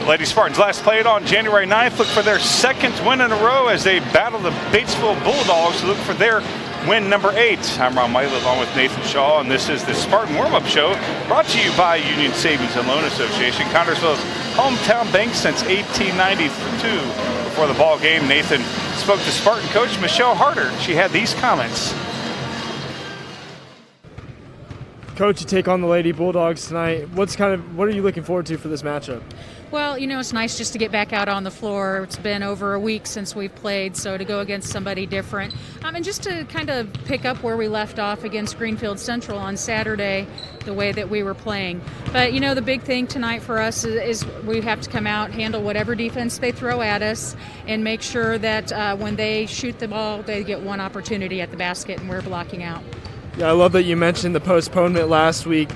Lady Spartans last played on January 9th. Look for their second win in a row as they battle the Batesville Bulldogs to look for their win number 8. I'm Ron Miley along with Nathan Shaw, and this is the Spartan Warm-Up Show brought to you by Union Savings and Loan Association, Connersville's hometown bank since 1892. Before the ball game, Nathan spoke to Spartan coach Michelle Harder. She had these comments. Coach, you take on the Lady Bulldogs tonight. What are you looking forward to for this matchup? Well, it's nice just to get back out on the floor. It's been over a week since we've played, so to go against somebody different. And just to kind of pick up where we left off against Greenfield Central on Saturday, the way that we were playing. But, the big thing tonight for us is we have to come out, handle whatever defense they throw at us, and make sure that when they shoot the ball, they get one opportunity at the basket, and we're blocking out. Yeah, I love that you mentioned the postponement last week.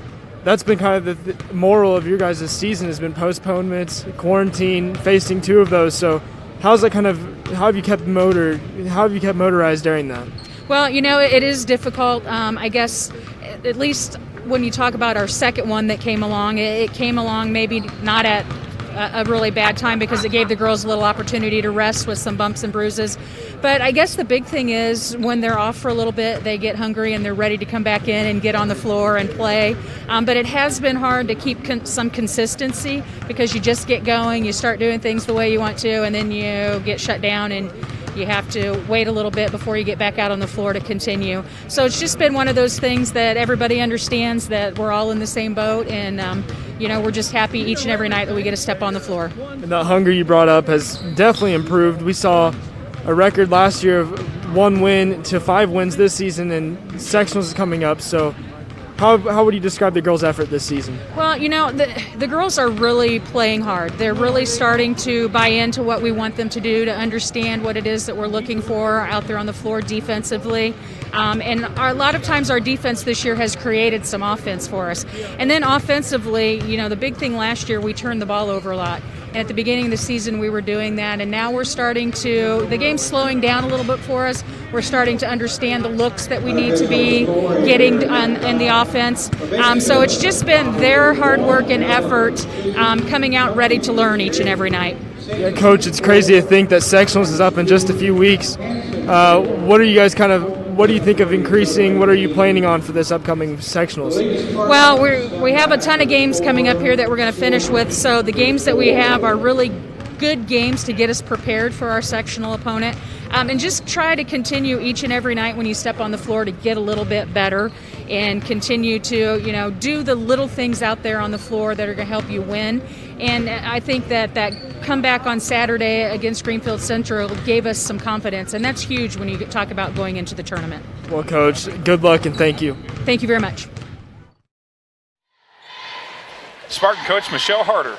That's been kind of the moral of your guys' season has been postponements, quarantine, facing 2 of those. So how have you kept motorized during that? Well, it is difficult. I guess at least when you talk about our second one that came along, it came along maybe not at a really bad time because it gave the girls a little opportunity to rest with some bumps and bruises. But I guess the big thing is when they're off for a little bit, they get hungry and they're ready to come back in and get on the floor and play. But it has been hard to keep some consistency because you just get going, you start doing things the way you want to, and then you get shut down and you have to wait a little bit before you get back out on the floor to continue. So it's just been one of those things that everybody understands that we're all in the same boat, and we're just happy each and every night that we get to step on the floor. And the hunger you brought up has definitely improved. We saw a record last year of 1 win to 5 wins this season, and sectionals is coming up. So how would you describe the girls' effort this season? Well, the girls are really playing hard. They're really starting to buy into what we want them to do, to understand what it is that we're looking for out there on the floor defensively. And a lot of times our defense this year has created some offense for us. And then offensively, the big thing last year, we turned the ball over a lot. And at the beginning of the season, we were doing that, and now we're starting to, the game's slowing down a little bit for us. We're starting to understand the looks that we need to be getting in the offense. So it's just been their hard work and effort coming out ready to learn each and every night. Yeah, Coach, it's crazy to think that sectionals is up in just a few weeks. What do you think of increasing? What are you planning on for this upcoming sectionals? Well, we have a ton of games coming up here that we're going to finish with. So the games that we have are really good games to get us prepared for our sectional opponent. And just try to continue each and every night when you step on the floor to get a little bit better and continue to, do the little things out there on the floor that are going to help you win. And I think that comeback on Saturday against Greenfield Central gave us some confidence, and that's huge when you talk about going into the tournament. Well, Coach, good luck and thank you. Thank you very much. Spartan coach Michelle Harder.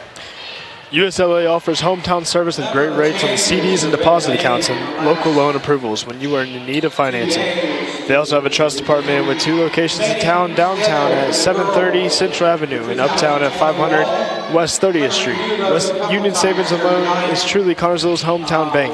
USLA offers hometown service and great rates on the CDs and deposit accounts and local loan approvals when you are in need of financing. They also have a trust department with 2 locations in town, downtown at 730 Central Avenue and uptown at 500 West 30th Street. Union Savings and Loan is truly Connersville's hometown bank.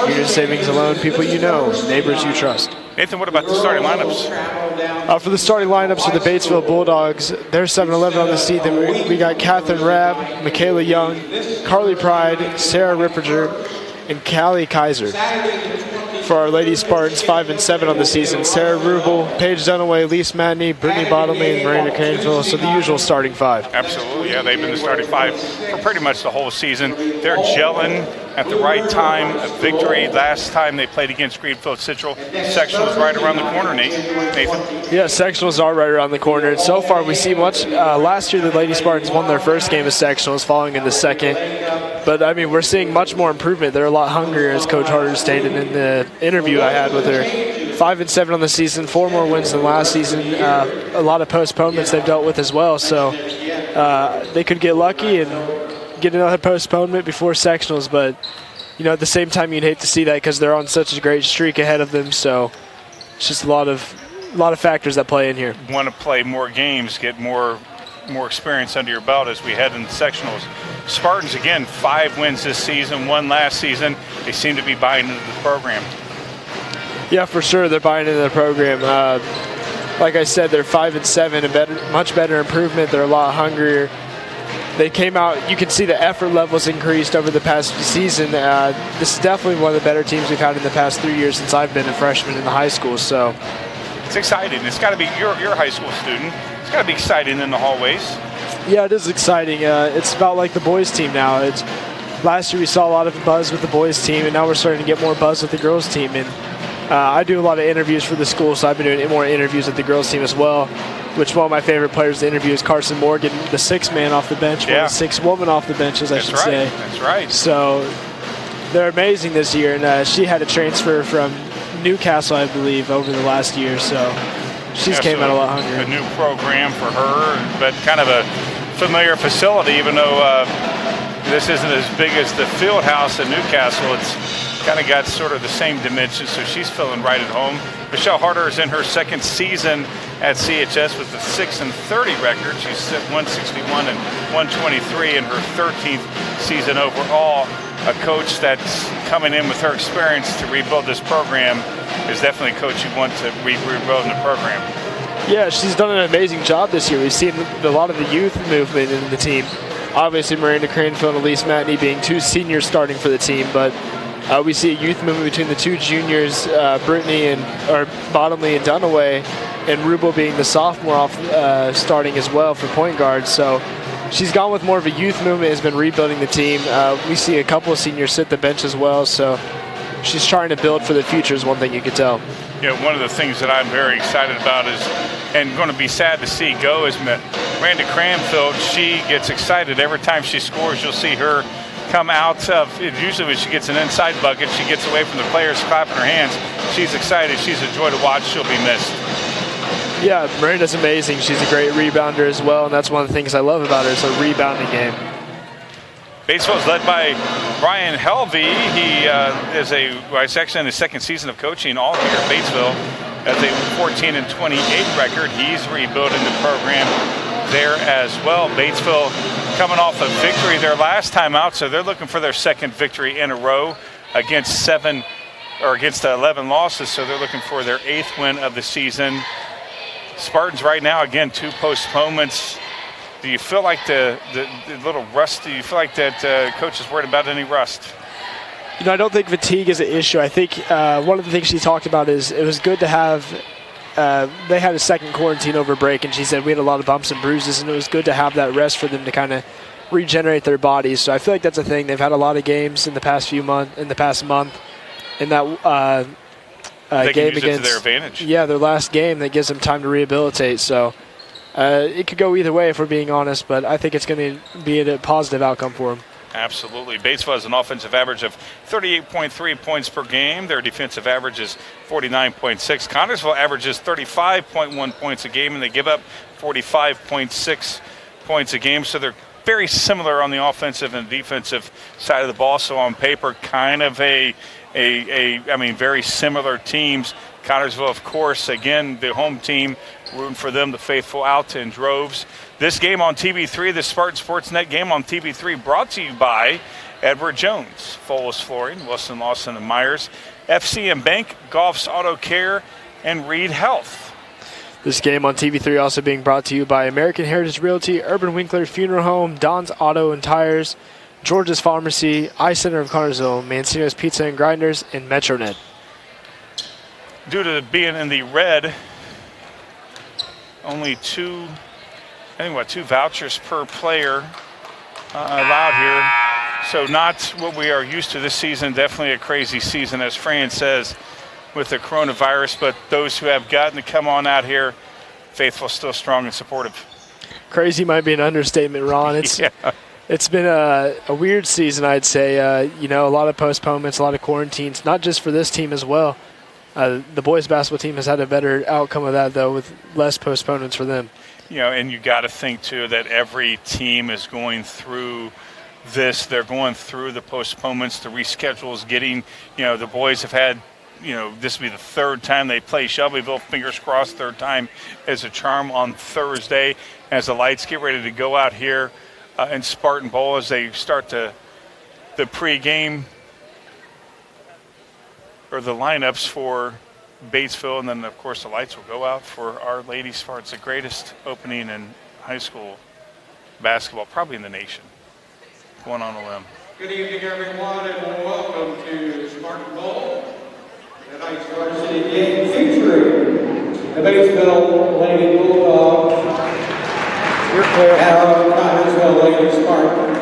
Union Savings and Loan, people you know, neighbors you trust. Nathan, what about the starting lineups? For the starting lineups for the Batesville Bulldogs, there's 7-11 on the seat. Then we got Catherine Rabb, Michaela Young, Carly Pride, Sarah Ripperger, and Callie Kaiser. For our Lady Spartans, 5 and 7 on the season, Sarah Rubel, Paige Dunaway, Lise Matney, Brittany Bottomley, and Miranda Caneville. So the usual starting 5. Absolutely, yeah. They've been the starting 5 for pretty much the whole season. They're gelling at the right time. A victory last time they played against Greenfield Central. Sectionals right around the corner, Nathan. Yeah, sectionals are right around the corner. And so far we see much. Last year the Lady Spartans won their first game of sectionals, following in the second. But, we're seeing much more improvement. They're a lot hungrier, as Coach Harder stated in the interview I had with her. 5 and 7 on the season, 4 more wins than last season. A lot of postponements they've dealt with as well. So they could get lucky and get another postponement before sectionals. But, at the same time, you'd hate to see that because they're on such a great streak ahead of them. So it's just a lot of factors that play in here. Want to play more games, get more experience under your belt as we head into sectionals. Spartans, again, 5 wins this season, 1 last season. They seem to be buying into the program. Yeah, for sure, they're buying into the program. Like I said, they're 5 and 7, much better improvement. They're a lot hungrier. they came out. You can see the effort levels increased over the past season. This is definitely one of the better teams we've had in the past 3 years since I've been a freshman in the high school. So it's exciting. It's got to be, you're a high school student. It's got to be exciting in the hallways. Yeah, it is exciting. It's about like the boys team now. Last year we saw a lot of buzz with the boys team, and now we're starting to get more buzz with the girls team. And I do a lot of interviews for the school, so I've been doing more interviews with the girls team as well, which one of my favorite players to interview is Carson Morgan, the sixth man off the bench, one of the sixth woman off the bench, as I should say. That's right. So they're amazing this year, and she had a transfer from Newcastle, I believe, over the last year, so she's came out a lot hungrier. A new program for her, but kind of a familiar facility, even though this isn't as big as the field house in Newcastle. It's kind of got sort of the same dimensions, so she's feeling right at home. Michelle Harder is in her second season at CHS with a 6-30 record. She's at 161 and 123 in her 13th season overall. A coach that's coming in with her experience to rebuild this program is definitely a coach you want to rebuild in the program. Yeah, she's done an amazing job this year. We've seen a lot of the youth movement in the team. Obviously, Miranda Cranfield and Elise Matney being two seniors starting for the team, but we see a youth movement between the two juniors, Bottomley and Dunaway, and Rubo being the sophomore starting as well for point guard. So she's gone with more of a youth movement, has been rebuilding the team. We see a couple of seniors sit the bench as well, so she's trying to build for the future is one thing you could tell. You know, one of the things that I'm very excited about is, and going to be sad to see go, is Miranda Cranfield. She gets excited every time she scores. You'll see her come out of, usually when she gets an inside bucket, she gets away from the players clapping her hands. She's excited. She's a joy to watch. She'll be missed. Yeah, Miranda's amazing. She's a great rebounder as well, and that's one of the things I love about her is her rebounding game. Batesville is led by Brian Helvey. He he's actually in his second season of coaching all here at Batesville as a 14-28 record. He's rebuilding the program there as well. Batesville coming off a victory their last time out, so they're looking for their second victory in a row against 11 losses, so they're looking for their 8th win of the season. Spartans right now, again, 2 postponements. Do you feel like the little rust, do you feel like that coach is worried about any rust? You know, I don't think fatigue is an issue. I think one of the things she talked about is it was good to have they had a second quarantine over break, and she said we had a lot of bumps and bruises, and it was good to have that rest for them to kind of regenerate their bodies. So I feel like that's a thing. They've had a lot of games in the past month, in that they game can use against, it to their advantage. Yeah, their last game that gives them time to rehabilitate. So it could go either way if we're being honest, but I think it's going to be a positive outcome for them. Absolutely. Batesville has an offensive average of 38.3 points per game. Their defensive average is 49.6. Connersville averages 35.1 points a game, and they give up 45.6 points a game. So they're very similar on the offensive and defensive side of the ball. So on paper, kind of very similar teams. Connersville, of course, again, the home team, rooting for them, the faithful out in droves. This game on TV3, the Spartan Sportsnet game on TV3, brought to you by Edward Jones, Foles Flooring, Wilson, Lawson, and Myers, FCM Bank, Golf's Auto Care, and Reed Health. This game on TV3 also being brought to you by American Heritage Realty, Urban Winkler Funeral Home, Don's Auto and Tires, George's Pharmacy, I-Center of Connersville, Mancino's Pizza and Grinders, and Metronet. Due to being in the red, only two vouchers per player allowed here. So not what we are used to this season. Definitely a crazy season, as Fran says, with the coronavirus. But those who have gotten to come on out here, faithful, still strong and supportive. Crazy might be an understatement, Ron. It's been a weird season, I'd say. A lot of postponements, a lot of quarantines, not just for this team as well. The boys basketball team has had a better outcome of that, though, with less postponements for them. And you got to think, too, that every team is going through this. They're going through the postponements, the reschedules, getting, the boys have had, this will be the third time they play Shelbyville. Fingers crossed, third time is a charm on Thursday as the lights get ready to go out here in Spartan Bowl as they start the pregame or the lineups for Batesville, and then, of course, the lights will go out for Our Lady Spartans, the greatest opening in high school basketball, probably in the nation. Going on a limb. Good evening, everyone, and welcome to Spartan Bowl, tonight's varsity game featuring the Batesville Lady Bulldogs and our Batesville Lady Spartans.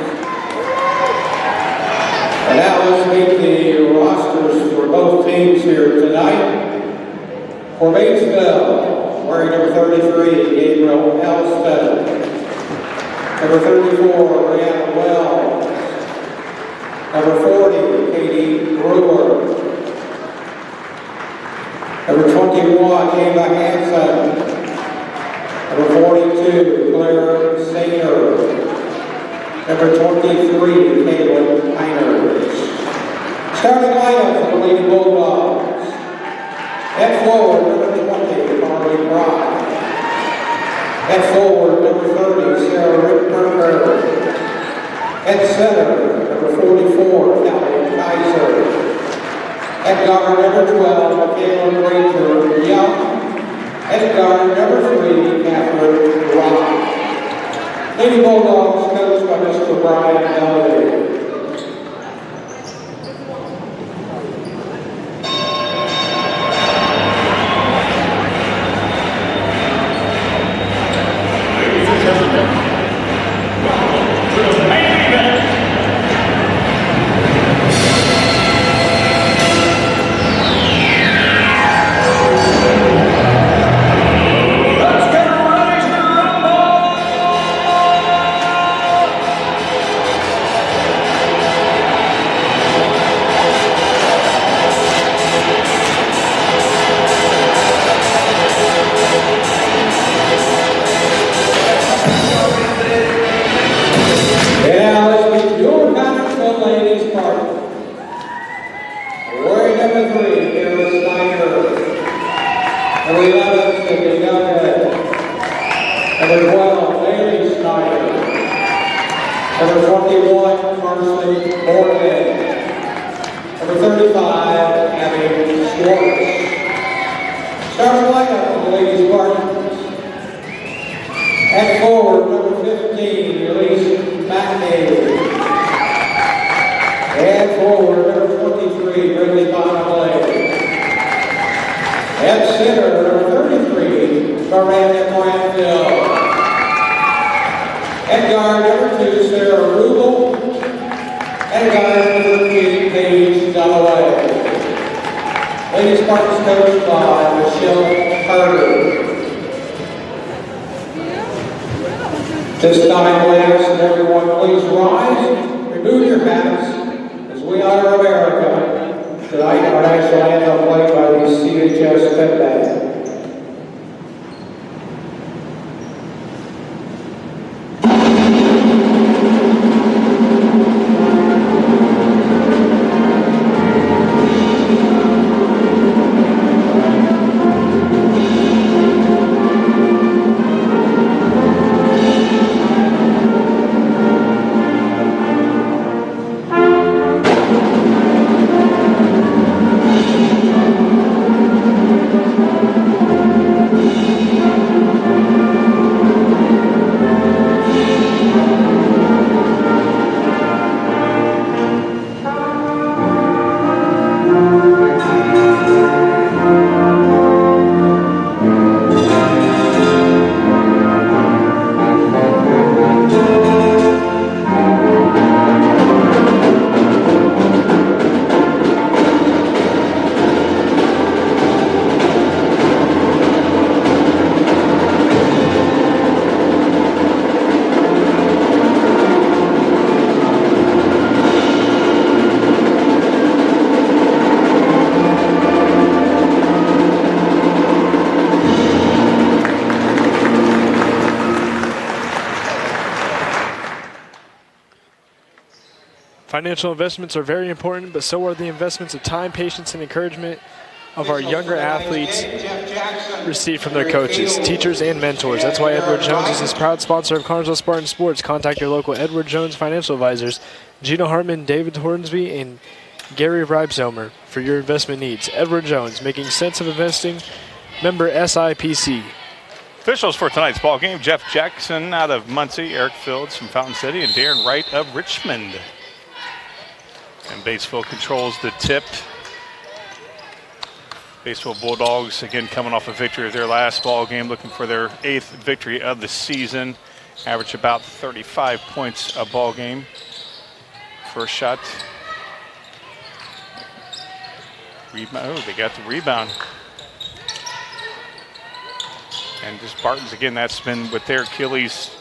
And now let's meet the rosters for both teams here tonight. For Batesville, wearing number 33, Gabriel Elstead. Number 34, Brianna Wells. Number 40, Katie Brewer. Number 21, Ava Hansen. Number 42, Claire Sainer. Number 23, Caitlin Heiners. Starting lineup for the Lady Bulldogs. At forward, number 20, Carly Brock. At forward, number 30, Sarah Rickberger. At center, number 44, Callie Kaiser. At guard, number 12, Michaela Granger Young. At guard, number 3, Catherine Rock. Lady Bulldogs coached by Mr. Brian Elliott. This time, we ask that everyone please rise, remove your hats, as we honor America. Tonight, our national anthem played by the CHS Pet Band. Financial investments are very important, but so are the investments of time, patience, and encouragement of our younger athletes received from their coaches, teachers, and mentors. That's why Edward Jones is this proud sponsor of Carnesville Spartan Sports. Contact your local Edward Jones financial advisors, Gina Hartman, David Hornsby, and Gary Reibsomer for your investment needs. Edward Jones, making sense of investing. Member SIPC. Officials for tonight's ball game: Jeff Jackson out of Muncie, Eric Fields from Fountain City, and Darren Wright of Richmond. And Batesville controls the tip. Batesville Bulldogs again coming off a victory of their last ball game, looking for their 8th victory of the season. Average about 35 points a ball game. First shot. Rebound. Oh, they got the rebound. And the Spartans, again, that's been with their Achilles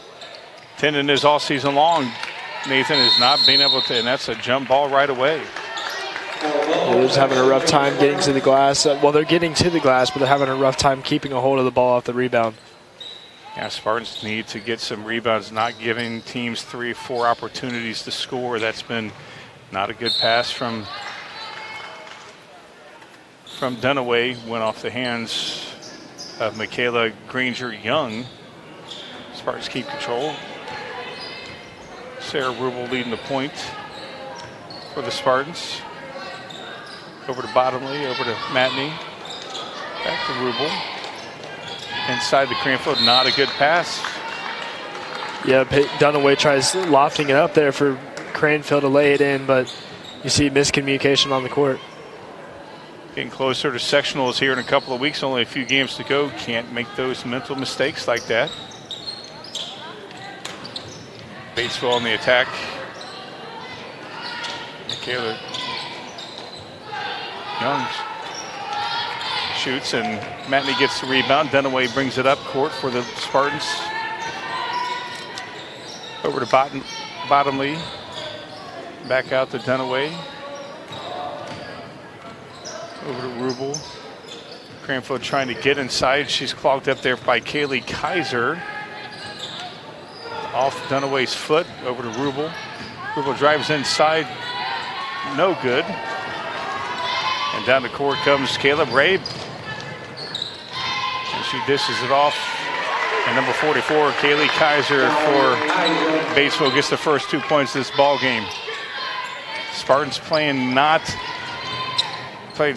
tendon is all season long. Nathan is not being able to, and that's a jump ball right away. They're just having a rough time getting to the glass. Well, they're getting to the glass, but they're having a rough time keeping a hold of the ball off the rebound. Yeah, Spartans need to get some rebounds, not giving teams 3 or 4 opportunities to score. That's been not a good pass from Dunaway. Went off the hands of Michaela Granger-Young. Spartans keep control. Sarah Rubel leading the point for the Spartans. Over to Bottomley, over to Matney. Back to Rubel. Inside the Cranfield, not a good pass. Yeah, Dunaway tries lofting it up there for Cranfield to lay it in, but you see miscommunication on the court. Getting closer to sectionals here in a couple of weeks, only a few games to go. Can't make those mental mistakes like that. Batesville on the attack. Michaela Young shoots, and Matney gets the rebound. Dunaway brings it up court for the Spartans. Over to Bottomley. Back out to Dunaway. Over to Rubel. Cranfield trying to get inside. She's clogged up there by Kaylee Kaiser. Off Dunaway's foot. Over to Rubel. Rubel drives inside. No good. And down the court comes Caleb Rabe. And she dishes it off. And number 44, Kaylee Kaiser for Batesville, gets the first 2 points of this ball game. Spartans playing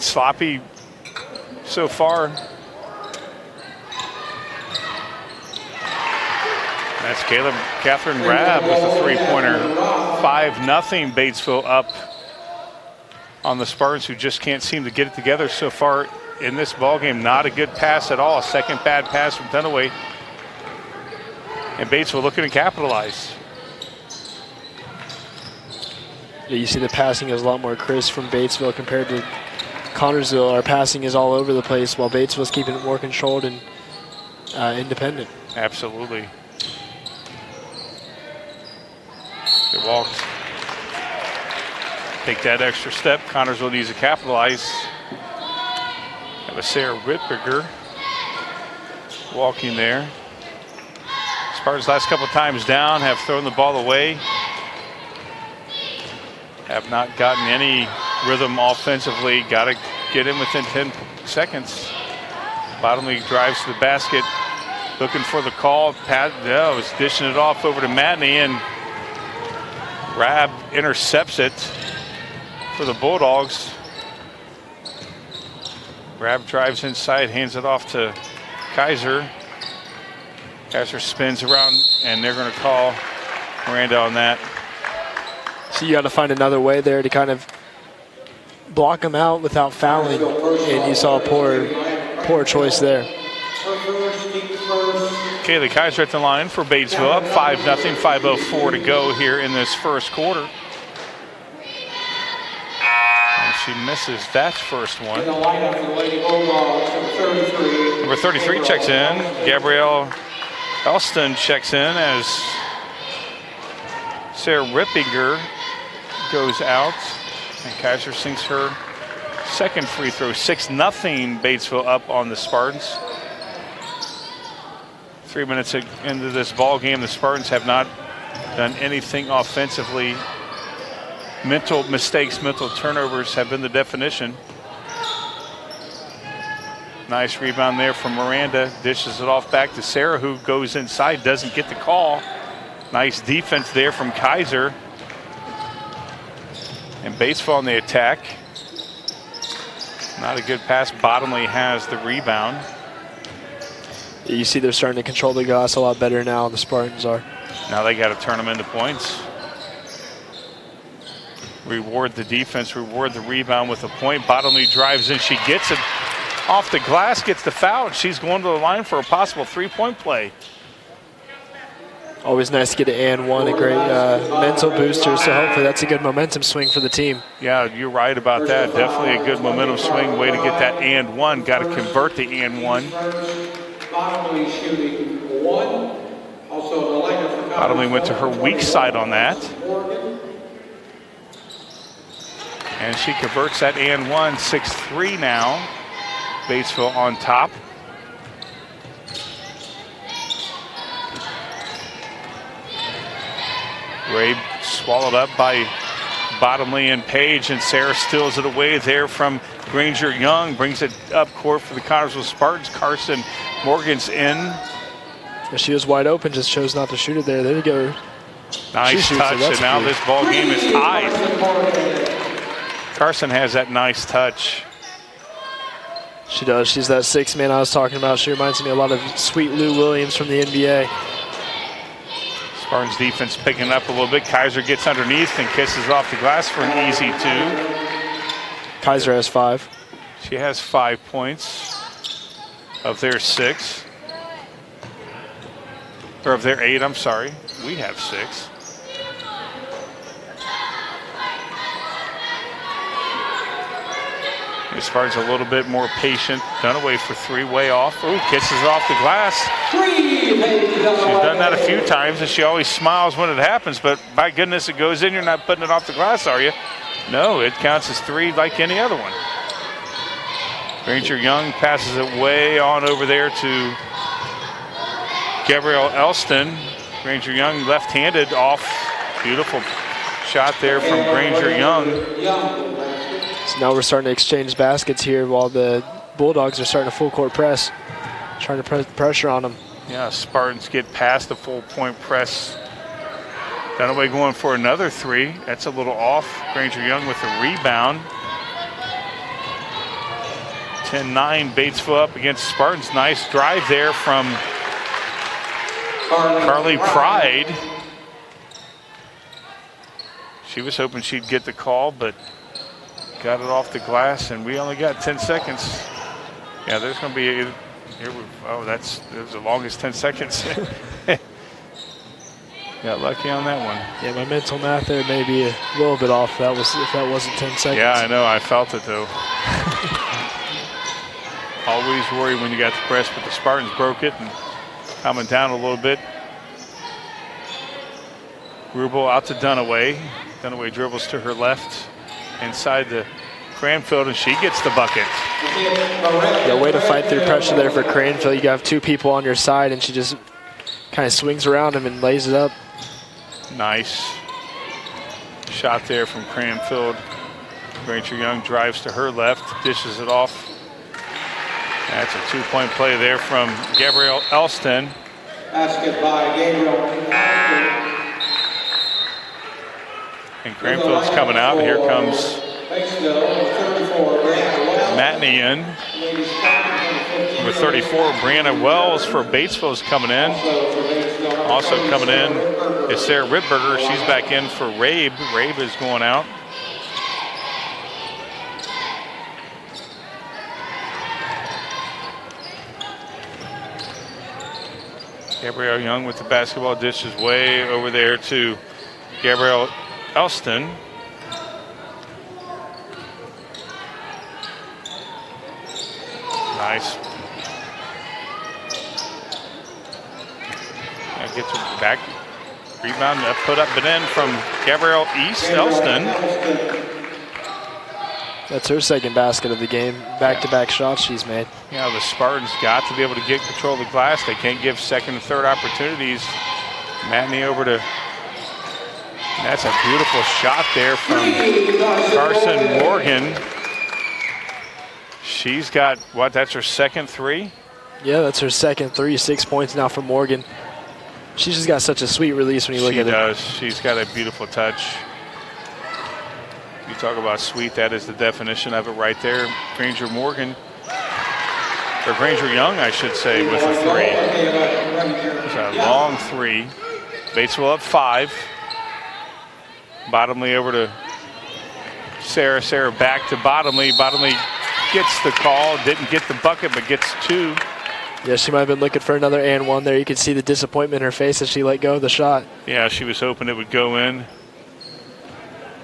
sloppy so far. That's Catherine Rabb with a 3-pointer. 5-0 Batesville up on the Spartans, who just can't seem to get it together so far in this ball game. Not a good pass at all. Second bad pass from Dunaway. And Batesville looking to capitalize. Yeah, you see the passing is a lot more crisp from Batesville compared to Connorsville. Our passing is all over the place, while Batesville's keeping it more controlled and independent. Absolutely. They walked. Take that extra step. Connorsville needs to capitalize. Have a Sarah Whitberger walking there. Spartans last couple of times down have thrown the ball away. Have not gotten any rhythm offensively. Got to get in within 10 seconds. Bottomley drives to the basket, looking for the call. Pat was dishing it off over to Matney, and Rabb intercepts it for the Bulldogs. Rabb drives inside, hands it off to Kaiser. Kaiser spins around, and they're going to call Miranda on that. So you got to find another way there to kind of block them out without fouling, and you saw a poor choice there. Kaylee Kaiser at the line for Batesville, up 5-0, 5:04 to go here in this first quarter. And she misses that first one. Number 33 checks in. Gabrielle Elston checks in as Sarah Rippinger goes out. And Kaiser sinks her second free throw. 6-0 Batesville up on the Spartans. 3 minutes into this ball game, the Spartans have not done anything offensively. Mental mistakes, mental turnovers have been the definition. Nice rebound there from Miranda. Dishes it off back to Sarah, who goes inside, doesn't get the call. Nice defense there from Kaiser. And Batesville on the attack. Not a good pass. Bottomley has the rebound. You see they're starting to control the glass a lot better now, the Spartans are. Now they got to turn them into points. Reward the defense, reward the rebound with a point. Bottomley drives in, she gets it off the glass, gets the foul, and she's going to the line for a possible 3-point play. Always nice to get an and one, a great mental booster, so hopefully that's a good momentum swing for the team. Yeah, you're right about that. Definitely a good momentum swing. Way to get that and one. Got to convert the and one. Bottomley shooting 1. Also, the lineup for Bottomley went to her weak side on that. And she converts that and one. 6-3 now. Batesville on top. Ray swallowed up by Bottomley and Page, and Sarah steals it away there from Granger Young. Brings it up court for the Connersville Spartans. Carson Morgan's in. She was wide open, just chose not to shoot it there. There you go. Nice touch, and now this ball game is tied. Carson has that nice touch. She does. She's that 6 man I was talking about. She reminds me a lot of sweet Lou Williams from the NBA. Spartans defense picking up a little bit. Kaiser gets underneath and kisses off the glass for an easy 2. Kaiser has 5. She has 5 points of their 6. Or of their 8, I'm sorry. We have 6. The Spartans a little bit more patient. Dunaway for 3, way off. Ooh, kisses off the glass. She's done that a few times, and she always smiles when it happens, but by goodness, it goes in. You're not putting it off the glass, are you? No, it counts as 3 like any other one. Granger Young passes it way on over there to Gabrielle Elston. Granger Young left-handed off. Beautiful shot there from Granger Young. So now we're starting to exchange baskets here while the Bulldogs are starting a full court press, trying to put pressure on them. Yeah, Spartans get past the full point press. Dunaway going for another 3. That's a little off. Granger Young with the rebound. 10-9 Batesville up against Spartans. Nice drive there from Carly Pride. She was hoping she'd get the call, but got it off the glass, and we only got 10 seconds. Yeah, there's going to be here. That's the longest 10 seconds. Got lucky on that one. Yeah, my mental math there may be a little bit off. If that wasn't 10 seconds. Yeah, I know. I felt it though. Always worry when you got the press, but the Spartans broke it and coming down a little bit. Rubel out to Dunaway. Dunaway dribbles to her left. Inside the Cranfield, and she gets the bucket. Yeah, way to fight through pressure there for Cranfield. You have 2 people on your side, and she just kind of swings around him and lays it up. Nice shot there from Cranfield. Granger Young drives to her left, dishes it off. That's a 2-point play there from Gabrielle Elston. Basket by Gabriel Elston. And Cranfield's coming out. Here comes Matney Number 34, Brianna Wells for Batesville is coming in. Also coming in is Sarah Ripberger. She's back in for Rabe. Rabe is going out. Gabrielle Young with the basketball, dishes way over there to Gabrielle Elston. Nice. Gets it back. Rebound, put up and in from Gabrielle Elston. That's her second basket of the game. Back-to-back shots she's made. Yeah, the Spartans got to be able to get control of the glass. They can't give second and third opportunities. Matney over to. That's a beautiful shot there from Carson Morgan. She's got, what, that's her second 3? Yeah, that's her second 3, 6 points now for Morgan. She's just got such a sweet release when you look at it. She does. She's got a beautiful touch. You talk about sweet, that is the definition of it right there. Granger Morgan or Granger Young, I should say, with a three. It's a long three. Batesville up 5. Bottomley over to Sarah. Sarah back to Bottomley. Bottomley gets the call. Didn't get the bucket, but gets 2. Yeah, she might have been looking for another and one there. You could see the disappointment in her face as she let go of the shot. Yeah, she was hoping it would go in.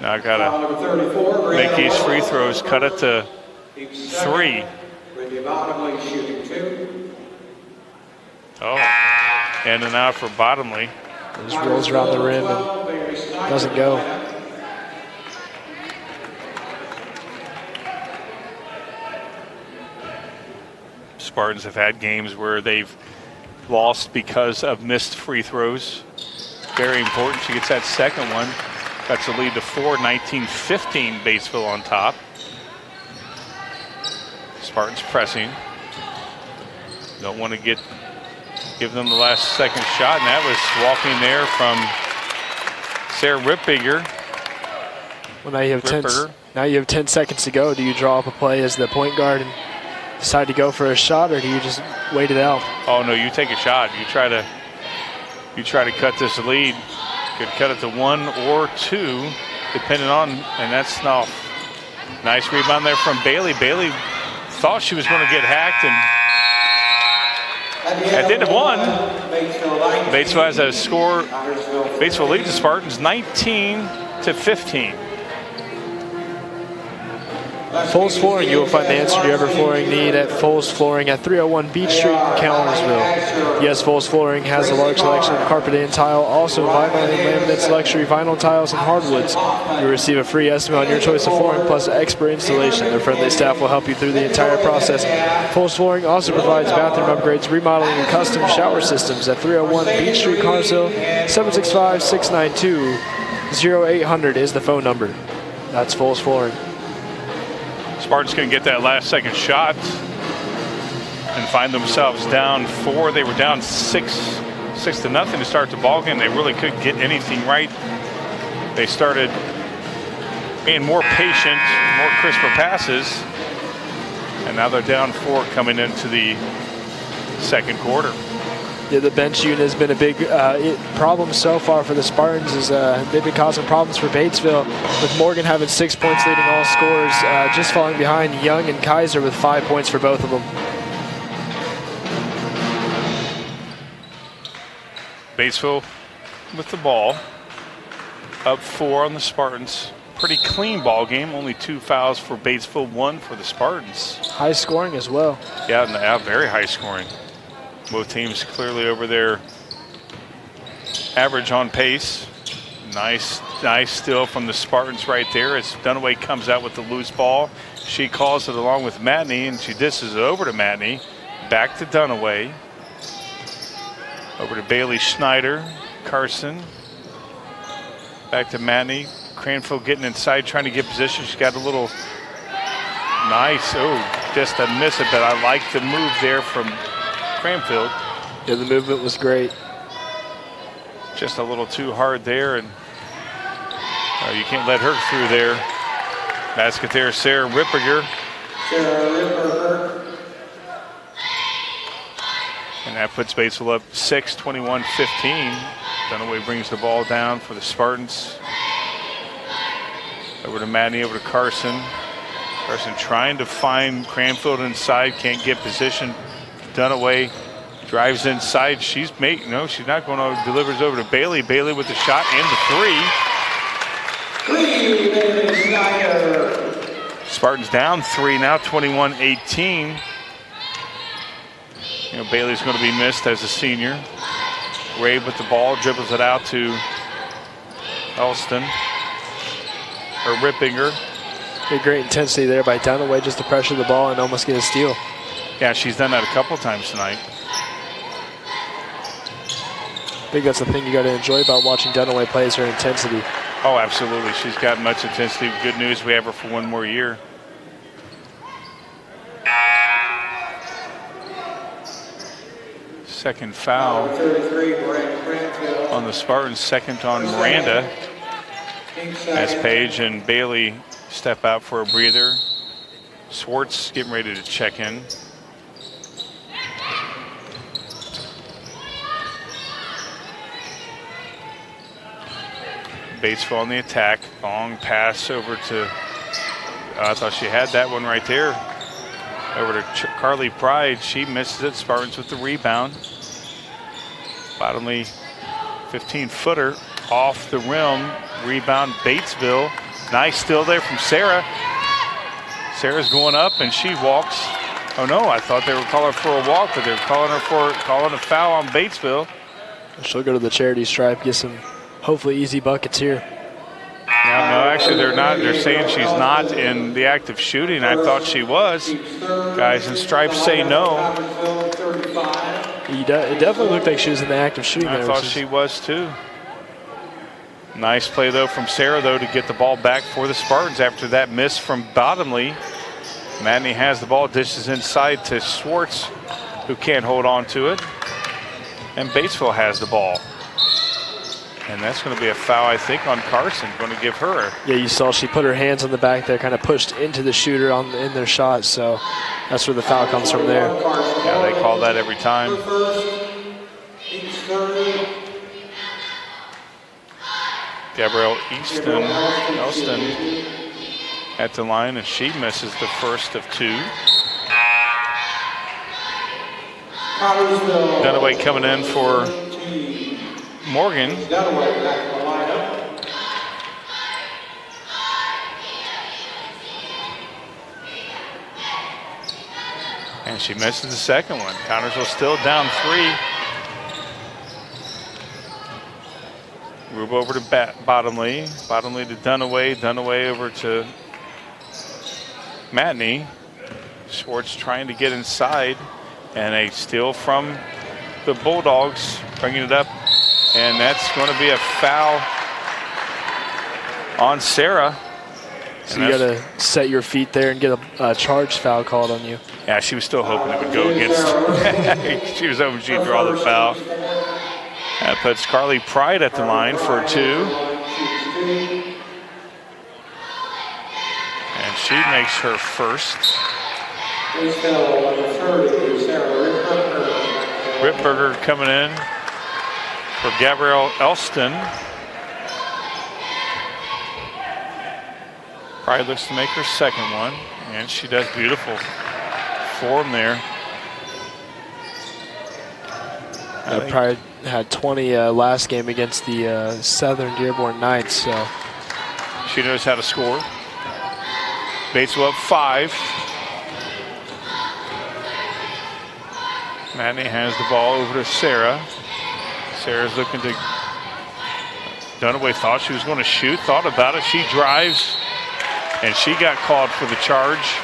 Now I got to make these free throws, cut it to 3. Oh, in and out for Bottomley. Just rolls around the rim and doesn't go. Spartans have had games where they've lost because of missed free throws. Very important. She gets that second one. That's a lead to 4, 19-15, Batesville on top. Spartans pressing. Don't want to give them the last second shot, and that was walking there from Sarah Rippiger. Well, now you have 10 seconds to go. Do you draw up a play as the point guard and decide to go for a shot, or do you just wait it out? Oh no, you take a shot. You try to cut this lead. Could cut it to 1 or 2, depending on, and that's enough. Nice rebound there from Bailey. Bailey thought she was going to get hacked, and at the end of 1, Batesville has a score. Batesville leads the Spartans 19-15. Fulls Flooring, you will find the answer to your ever flooring need at Fulls Flooring at 301 Beach Street in Callersville. Yes, Fulls Flooring has a large selection of carpet and tile, also vinyl and laminates, luxury vinyl tiles, and hardwoods. You'll receive a free estimate on your choice of flooring plus expert installation. Their friendly staff will help you through the entire process. Fulls Flooring also provides bathroom upgrades, remodeling, and custom shower systems at 301 Beach Street, Carsville. 765-692-0800 is the phone number. That's Fulls Flooring. Spartans can get that last second shot and find themselves down 4. They were down 6 to nothing to start the ball game. They really couldn't get anything right. They started being more patient, more crisper passes, and now they're down 4 coming into the second quarter. Yeah, the bench unit has been a big problem so far for the Spartans. They've been causing problems for Batesville, with Morgan having 6 points leading all scorers, just falling behind Young and Kaiser with 5 points for both of them. Batesville with the ball, up 4 on the Spartans. Pretty clean ball game, only 2 fouls for Batesville, 1 for the Spartans. High scoring as well. Yeah, very high scoring. Both teams clearly over their average on pace. Nice steal from the Spartans right there as Dunaway comes out with the loose ball. She calls it along with Matney, and she dishes it over to Matney. Back to Dunaway. Over to Bailey Schneider. Carson. Back to Matney. Cranfield getting inside, trying to get position. She's got a little nice, just a miss it, but I like the move there from Cranfield. Yeah, the movement was great. Just a little too hard there, and you can't let her through there. Basket there, Sarah Rippiger. And that puts Batesville up 6, 21-15. Dunaway brings the ball down for the Spartans. Over to Matney, over to Carson. Carson trying to find Cranfield inside, can't get position. Dunaway drives inside. She's not going to, delivers over to Bailey. Bailey with the shot and the 3. Spartans down 3 now, 21-18. Bailey's going to be missed as a senior. Ray with the ball, dribbles it out to Elston. Or Rippinger. Great intensity there by Dunaway just to pressure the ball and almost get a steal. Yeah, she's done that a couple times tonight. I think that's the thing you got to enjoy about watching Dunaway play is her intensity. Oh, absolutely. She's got much intensity. Good news, we have her for 1 more year. Second foul on the Spartans, second on Miranda. As Page and Bailey step out for a breather. Swartz getting ready to check in. Batesville on the attack. Long pass over to, I thought she had that one right there. Over to Carly Pride. She misses it. Spartans with the rebound. Bottomley 15-footer off the rim. Rebound Batesville. Nice steal there from Sarah. Sarah's going up and she walks. Oh no, I thought they were calling for a walk, but they're calling a foul on Batesville. She'll go to the charity stripe, get some hopefully easy buckets here. Yeah, no, actually they're not. They're saying she's not in the act of shooting. I thought she was. Guys in stripes say no. It definitely looked like she was in the act of shooting. I thought she was too. Nice play though from Sarah though to get the ball back for the Spartans after that miss from Bottomley. Madney has the ball, dishes inside to Schwartz, who can't hold on to it. And Batesville has the ball. And that's going to be a foul, I think, on Carson. Going to give her. Yeah, you saw she put her hands on the back there, kind of pushed into the shooter in their shot. So that's where the foul comes from there. Yeah, they call that every time. Gabrielle Elston at the line, and she misses the first of two. Dunaway coming in for Morgan. And she misses the second one. Connersville still down 3. Move over to Bottomley. Bottomley to Dunaway. Dunaway over to Matney. Schwartz trying to get inside. And a steal from the Bulldogs, bringing it up. And that's going to be a foul on Sarah. So you got to set your feet there and get a charge foul called on you. Yeah, she was still hoping it would go against. She was hoping she'd draw the foul. That puts Carly Pride at the line for 2. And she makes her first. Ripberger coming in for Gabrielle Elston. Pride looks to make her second one, and she does beautiful form there. Pride had 20 last game against the Southern Dearborn Knights, so she knows how to score. Batesville up 5. Madney has the ball over to Sarah. Sarah's looking to. Dunaway thought she was going to shoot, thought about it. She drives, and she got called for the charge.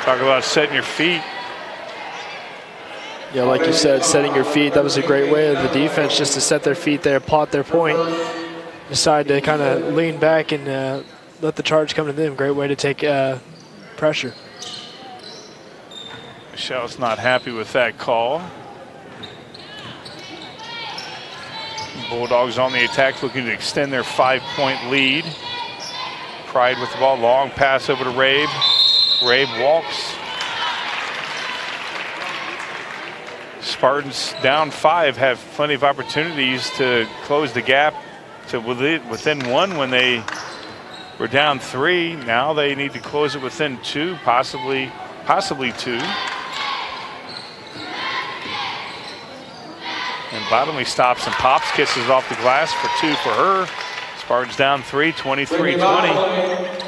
Talk about setting your feet. Yeah, like you said, setting your feet, that was a great way of the defense just to set their feet there, plot their point, decide to kind of lean back and let the charge come to them. Great way to take pressure. Michelle's not happy with that call. Bulldogs on the attack looking to extend their 5-point lead. Pride with the ball, long pass over to Rabe. Rabe walks. Spartans down 5 have plenty of opportunities to close the gap to within 1 when they were down 3. Now they need to close it within 2, possibly 2. And Bottomley stops and pops, kisses off the glass for 2 for her. Spartans down 3, 23-20.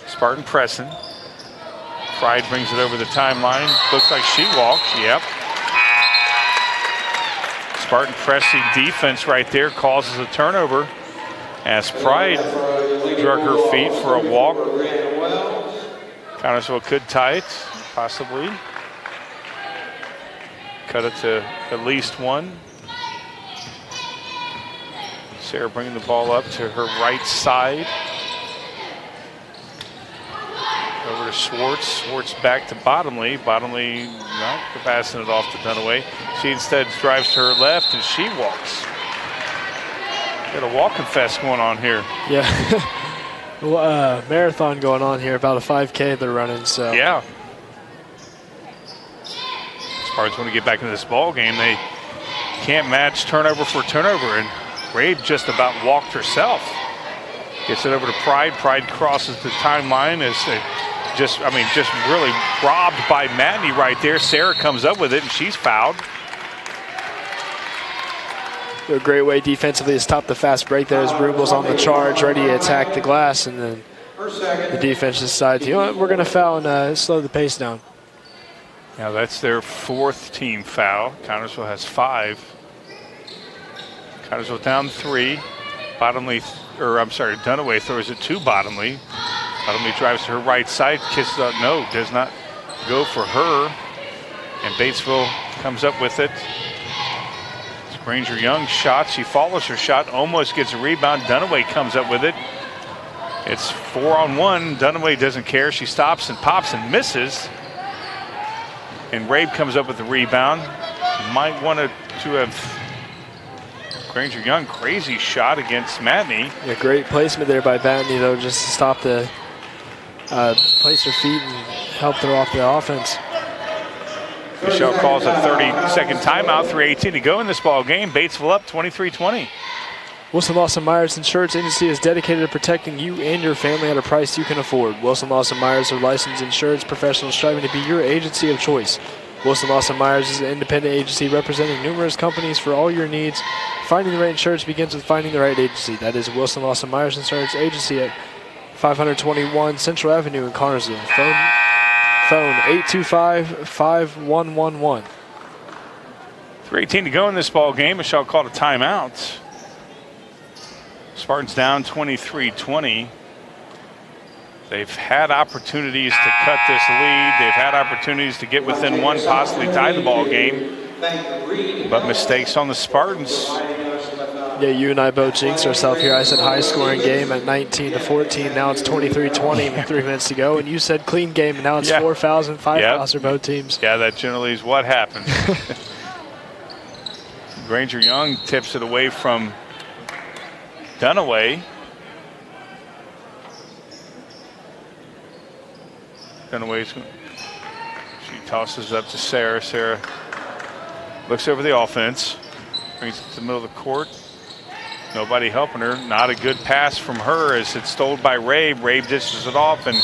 Spartan pressing. Pride brings it over the timeline. Looks like she walked. Yep. Spartan pressing defense right there causes a turnover as Pride drug her feet for a walk. Connersville could tie it, possibly. Cut it to at least 1. Sarah bringing the ball up to her right side. Over to Schwartz. Schwartz back to Bottomley. Bottomley not passing it off to Dunaway. She instead drives to her left and she walks. Got a walking fest going on here. Yeah. Marathon going on here, about a 5K they're running. So yeah. Spartans want to get back into this ball game. They can't match turnover for turnover, and Rabe just about walked herself. Gets it over to Pride. Pride crosses the timeline as they just really robbed by Matney right there. Sarah comes up with it, and she's fouled. A great way defensively to stop the fast break there as Rubel's on the charge, ready to attack the glass, and then the defense decides, you know what, we're going to foul and slow the pace down. Now that's their 4th team foul. Connersville has 5. Connersville down 3. Dunaway throws it to Bottomley. Bottomley drives to her right side, kisses out, no, does not go for her. And Batesville comes up with it. It's Granger Young's shot. She follows her shot, almost gets a rebound. Dunaway comes up with it. It's 4-on-1. Dunaway doesn't care. She stops and pops and misses. And Rabe comes up with the rebound. Might want to have Granger Young, crazy shot against Matney. Yeah, great placement there by Matney, though, just to stop the place her feet and help throw off the offense. Michelle calls a 30-second timeout, 3:18 to go in this ball game. Batesville up 23-20. Wilson Lawson Myers Insurance Agency is dedicated to protecting you and your family at a price you can afford. Wilson Lawson Myers are licensed insurance professionals striving to be your agency of choice. Wilson Lawson Myers is an independent agency representing numerous companies for all your needs. Finding the right insurance begins with finding the right agency. That is Wilson Lawson Myers Insurance Agency at 521 Central Avenue in Connersville. Phone 825-5111. 3:18 to go in this ball game. Michelle called a timeout. Spartans down 23-20. They've had opportunities to cut this lead. They've had opportunities to get within one, possibly tie the ball game. But mistakes on the Spartans. Yeah, you and I both jinxed ourselves here. I said high-scoring game at 19-14. Now it's 23-20 with 3 minutes to go. And you said clean game, and now it's 4 fouls and 5 fouls for both teams. Yeah, that generally is what happens. Granger Young tips it away from Dunaway. She tosses up to Sarah. Sarah looks over the offense, brings it to the middle of the court. Nobody helping her. Not a good pass from her as it's stolen by Rabe. Rabe dishes it off, and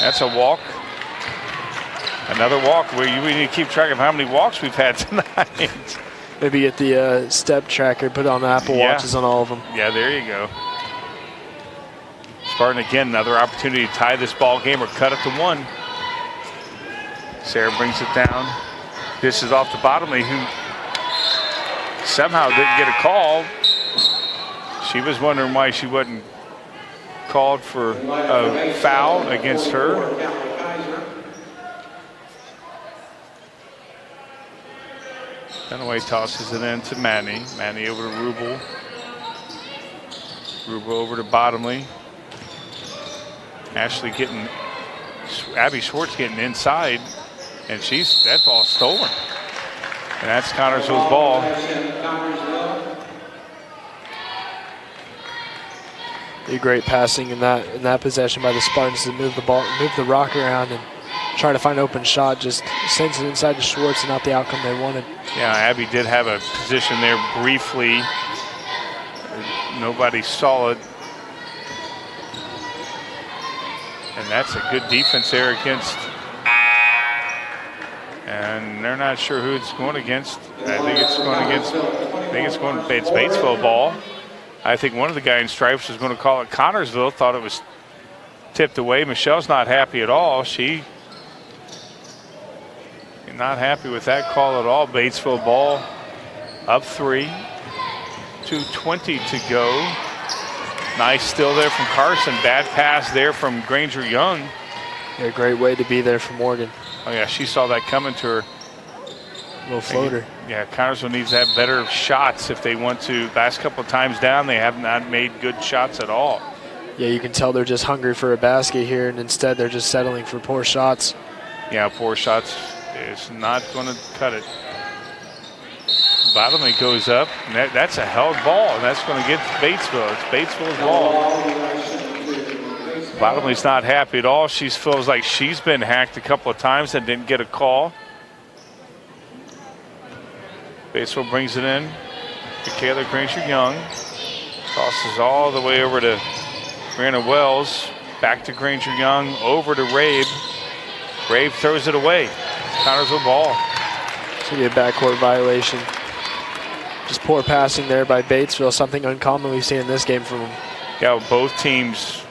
that's a walk. Another walk. We need to keep track of how many walks we've had tonight. Maybe get the step tracker, put on the Apple Watches on all of them. Yeah, there you go. Spartan again, another opportunity to tie this ball game or cut it to 1. Sarah brings it down. Dishes off to Bottomley, who somehow didn't get a call. She was wondering why she wasn't called for a foul against her. Dunaway tosses it in to Manny. Manny over to Rubel. Rubel over to Bottomley. Abby Schwartz getting inside, and that ball's stolen. And that's Connersville's ball. Great passing in that possession by the Spartans to move the rock around and try to find an open shot. Just sends it inside to Schwartz and not the outcome they wanted. Yeah, Abby did have a position there briefly. Nobody saw it. And that's a good defense there against. And they're not sure who it's going against. I think it's Batesville ball. I think one of the guys in stripes was going to call it Connersville. Thought it was tipped away. Michelle's not happy at all. She not happy with that call at all. Batesville ball up 3. 2:20 to go. Nice steal there from Carson. Bad pass there from Granger Young. Yeah, great way to be there for Morgan. Oh yeah, she saw that coming to her. Little floater. Yeah, Connersville needs to have better shots if they want to. Last couple of times down, they have not made good shots at all. Yeah, you can tell they're just hungry for a basket here, and instead they're just settling for poor shots. Yeah, poor shots is not going to cut it. Bottomley goes up, and that's a held ball, and that's going to get Batesville. It's Batesville's ball. Bottomley's not happy at all. She feels like she's been hacked a couple of times and didn't get a call. Batesville brings it in to Kayla Granger Young. Tosses all the way over to Brianna Wells. Back to Granger Young, over to Rabe. Rabe throws it away. Connersville ball. It's going to be a backcourt violation. Just poor passing there by Batesville, something uncommon we've seen in this game from them. Yeah, both teams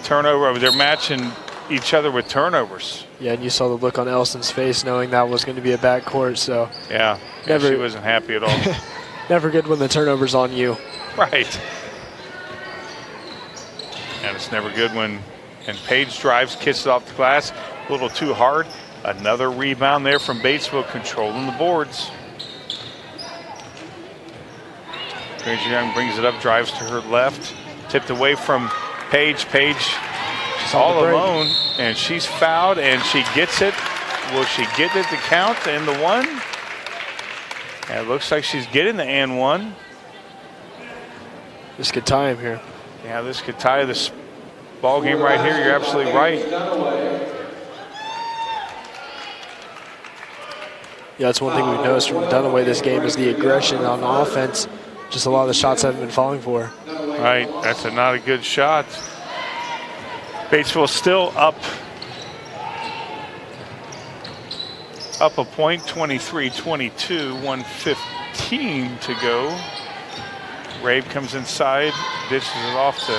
turnover. They're matching each other with turnovers. Yeah, and you saw the look on Elston's face knowing that was going to be a backcourt, so. Yeah, she wasn't happy at all. Never good when the turnover's on you. Right. And it's never good when Paige drives, kisses off the glass, a little too hard. Another rebound there from Batesville, controlling the boards. Granger Young brings it up, drives to her left, tipped away from Paige. Paige all alone, and she's fouled, and she gets it. Will she get it to count and the one? And it looks like she's getting the and one. This could tie him here. Yeah, this could tie this ball game right here. You're absolutely right. Yeah, that's one thing we've noticed from Dunaway this game is the aggression on offense. Just a lot of the shots haven't been falling for her. Right, that's not a good shot. Batesville still up a point, 23-22, 1:15 to go. Rabe comes inside, dishes it off to,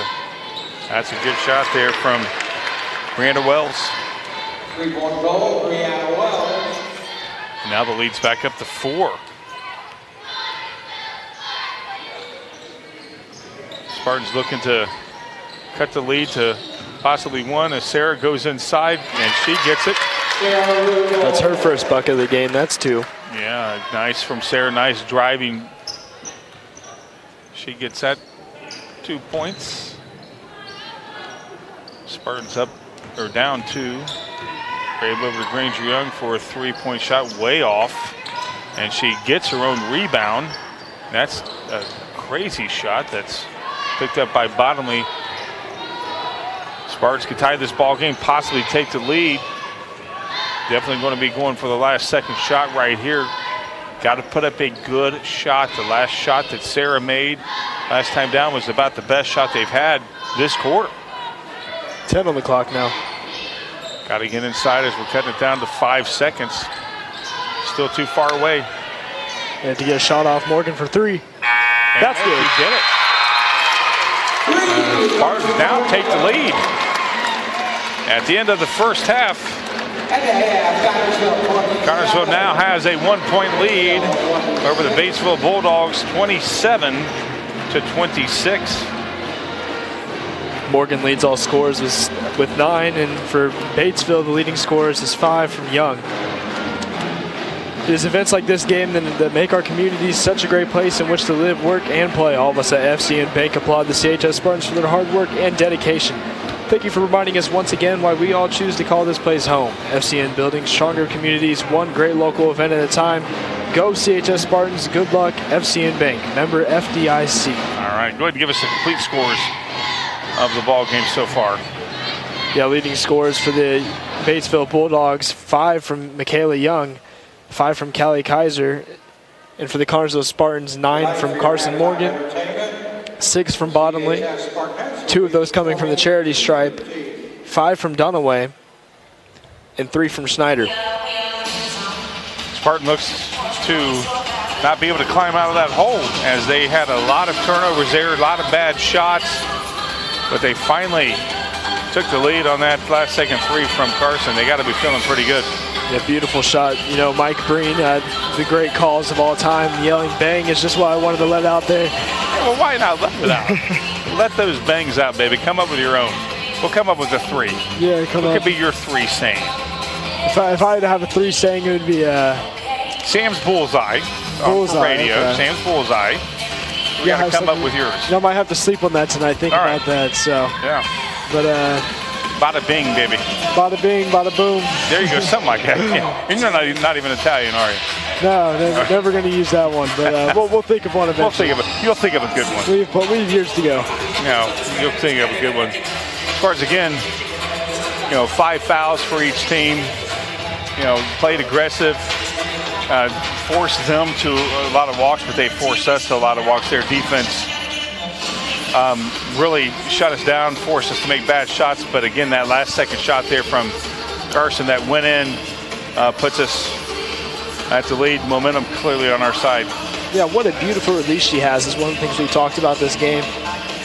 that's a good shot there from Brianna Wells. 3-point goal, Brianna Wells. Now the lead's back up to 4. Spartans looking to cut the lead to possibly 1 as Sarah goes inside and she gets it. That's her first bucket of the game. That's 2. Yeah, nice from Sarah. Nice driving. She gets that 2 points. Spartans up or down 2. Rabe over to Granger Young for a 3-point shot, way off, and she gets her own rebound. That's a crazy shot that's picked up by Bottomley. Spartans could tie this ball game, possibly take the lead. Definitely going to be going for the last second shot right here. Got to put up a good shot. The last shot that Sarah made last time down was about the best shot they've had this quarter. 10 on the clock now. Got to get inside as we're cutting it down to 5 seconds. Still too far away. They have to get a shot off Morgan for 3. That's good. He did it. Spartans now take the lead. At the end of the first half, Connersville now has a 1-point lead over the Batesville Bulldogs, 27-26. Morgan leads all scores with 9, and for Batesville, the leading scorers is 5 from Young. It is events like this game that make our communities such a great place in which to live, work, and play. All of us at FCN Bank applaud the CHS Spartans for their hard work and dedication. Thank you for reminding us once again why we all choose to call this place home. FCN building stronger communities, one great local event at a time. Go CHS Spartans, good luck, FCN Bank, member FDIC. All right, go ahead and give us the complete scores of the ball game so far. Yeah, leading scores for the Batesville Bulldogs, 5 from Michaela Young, 5 from Callie Kaiser, and for the Connersville Spartans, 9 from Carson Morgan, 6 from Bottomley, 2 of those coming from the charity stripe, 5 from Dunaway, and 3 from Schneider. Spartan looks to not be able to climb out of that hole as they had a lot of turnovers there, a lot of bad shots, but they finally took the lead on that last second 3 from Carson. They got to be feeling pretty good. Yeah, beautiful shot. You know, Mike Breen had the great calls of all time. Yelling bang is just what I wanted to let out there. Well, why not let it out? Let those bangs out, baby. Come up with your own. We'll come up with a 3. Yeah, come on. What could be your 3 saying? If I had to have a 3 saying, it would be Sam's Bullseye. Bullseye, On radio. okay. Sam's Bullseye. You got to come up with yours. You know, I might have to sleep on that tonight, think about that. So. Yeah. But bada bing, baby. Bada bing, bada boom. There you go, something like that. Yeah. You're not even Italian, are you? No, never going to use that one. But we'll think of one eventually. You'll think of a good one. We have years to go. No, you'll think of a good one. As far as again, 5 fouls for each team. Played aggressive. Forced them to a lot of walks, but they forced us to a lot of walks. Their defense really shut us down, forced us to make bad shots. But again, that last second shot there from Carson that went in puts us at the lead. Momentum clearly on our side. Yeah, what a beautiful release she has is one of the things we talked about this game.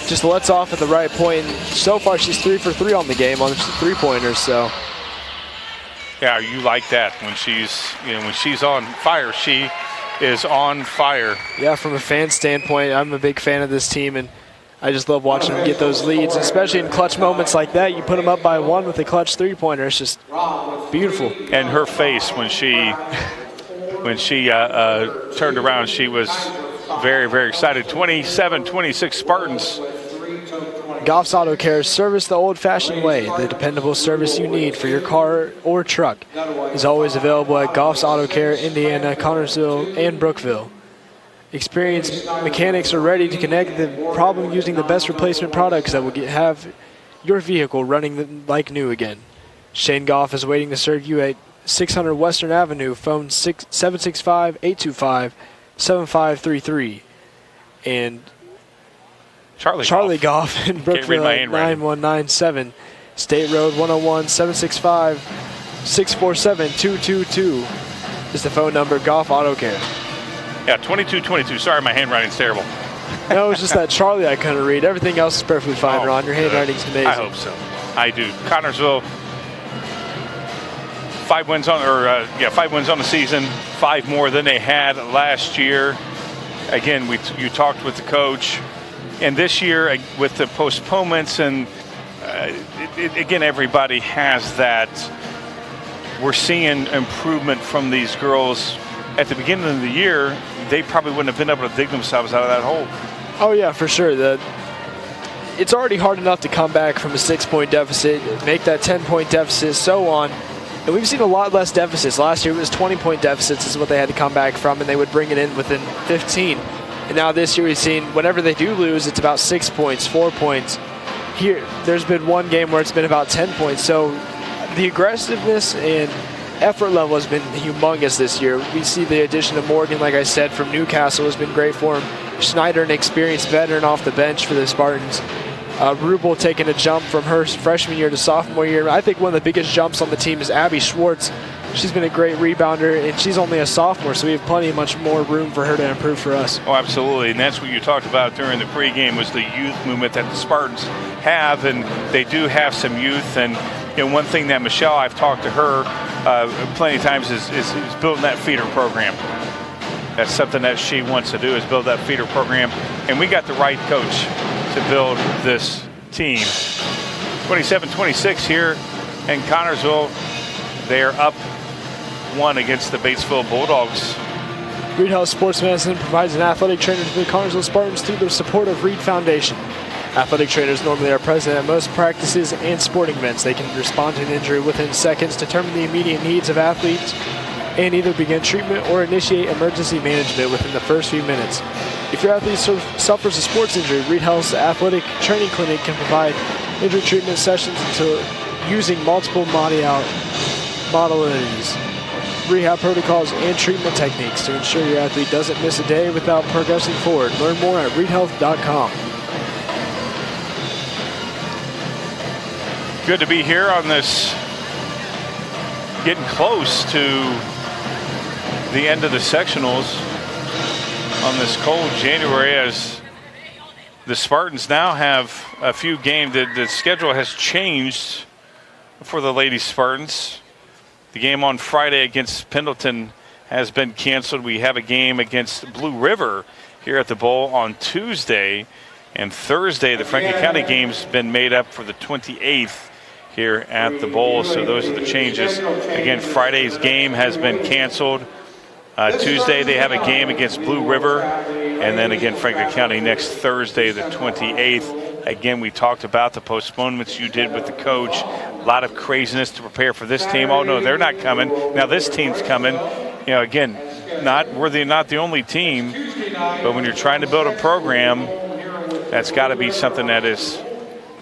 Just lets off at the right point. And so far, she's 3 for 3 on the game on the three-pointers. So. Yeah, you like that when she's on fire. She is on fire. Yeah, from a fan standpoint, I'm a big fan of this team, and I just love watching them get those leads, especially in clutch moments like that. You put them up by 1 with a clutch three-pointer. It's just beautiful. And her face when she turned around, she was very, very excited. 27-26 Spartans. Goff's Auto Care, service the old-fashioned way. The dependable service you need for your car or truck is always available at Goff's Auto Care, Indiana, Connersville, and Brookville. Experienced mechanics are ready to connect the problem using the best replacement products that will have your vehicle running like new again. Shane Goff is waiting to serve you at 600 Western Avenue, phone 765-825-7533. And Charlie Goff in Brookville at 9197. State Road 101 765-647-222 is the phone number. Goff Auto Care. Yeah, 2222. Sorry, my handwriting's terrible. No, it's just that Charlie I couldn't read. Everything else is perfectly fine, Ron. Your handwriting's amazing. I hope so. I do. Connersville, 5 wins on the season, 5 more than they had last year. Again, you talked with the coach. And this year, with the postponements, and again, everybody has that. We're seeing improvement from these girls. At the beginning of the year, they probably wouldn't have been able to dig themselves out of that hole. Oh, yeah, for sure. It's already hard enough to come back from a 6-point deficit, make that 10-point deficit, so on. And we've seen a lot less deficits. Last year, it was 20-point deficits is what they had to come back from, and they would bring it in within 15. And now this year we've seen whenever they do lose, it's about 6 points, 4 points. Here, there's been one game where it's been about 10 points. So the aggressiveness and effort level has been humongous this year. We see the addition of Morgan, like I said, from Newcastle has been great for him. Schneider, an experienced veteran off the bench for the Spartans. Rubel taking a jump from her freshman year to sophomore year. I think one of the biggest jumps on the team is Abby Schwartz. She's been a great rebounder, and she's only a sophomore, so we have much more room for her to improve for us. Oh, absolutely, and that's what you talked about during the pregame was the youth movement that the Spartans have, and they do have some youth. And one thing that Michelle, I've talked to her plenty of times, is building that feeder program. That's something that she wants to do, is build that feeder program, and we got the right coach to build this team. 27-26 here in Connersville. They are up 1 against the Batesville Bulldogs. Reed House Sports Medicine provides an athletic trainer to the Connersville Spartans through the support of Reed Foundation. Athletic trainers normally are present at most practices and sporting events. They can respond to an injury within seconds, determine the immediate needs of athletes, and either begin treatment or initiate emergency management within the first few minutes. If your athlete suffers a sports injury, Reed Health's Athletic Training Clinic can provide injury treatment sessions until using multiple modalities, rehab protocols, and treatment techniques to ensure your athlete doesn't miss a day without progressing forward. Learn more at reedhealth.com. Good to be here on this, getting close to the end of the sectionals on this cold January, as the Spartans now have a few games. The schedule has changed for the Lady Spartans. The game on Friday against Pendleton has been canceled. We have a game against Blue River here at the Bowl on Tuesday. And Thursday, the Franklin County game's been made up for the 28th here at the Bowl. So those are the changes. Again, Friday's game has been canceled. Tuesday, they have a game against Blue River. And then again, Franklin County next Thursday, the 28th. Again, we talked about the postponements you did with the coach. A lot of craziness to prepare for this team. Oh, no, they're not coming. Now this team's coming. Again, we're not the only team, but when you're trying to build a program, that's got to be something that is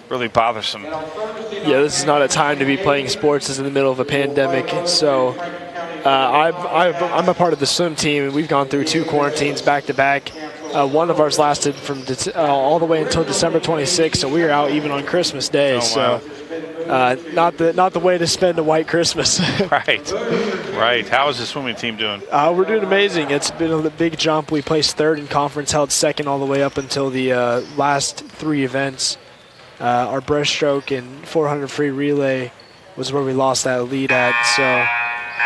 really bothersome. Yeah, this is not a time to be playing sports. This is in the middle of a pandemic. So I'm a part of the swim team, and we've gone through 2 quarantines back-to-back. One of ours lasted from all the way until December 26th, so we were out even on Christmas Day. Oh, so not the way to spend a white Christmas. Right. How is the swimming team doing? We're doing amazing. It's been a big jump. We placed third in conference, held second all the way up until the last 3 events. Our breaststroke and 400 free relay was where we lost that lead at. So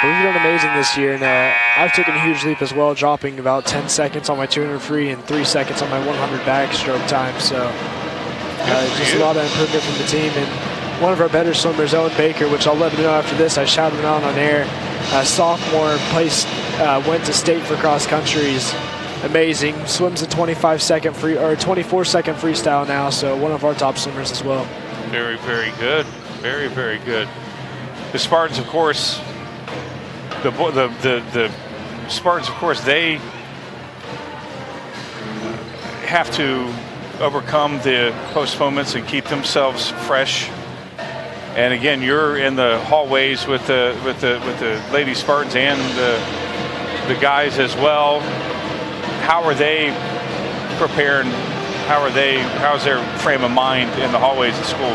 but we've done amazing this year, and I've taken a huge leap as well, dropping about 10 seconds on my 200 free and 3 seconds on my 100 backstroke time. So just a lot of improvement from the team. And one of our better swimmers, Owen Baker, which I'll let him know after this, I shouted him out on air. Sophomore, went to state for cross country. He's amazing. Swims a 24-second freestyle now. So one of our top swimmers as well. Very, very good. Very, very good. The Spartans, of course. The Spartans, of course, they have to overcome the postponements and keep themselves fresh. And again, you're in the hallways with the Lady Spartans and the guys as well. How are they prepared? How's their frame of mind in the hallways of school?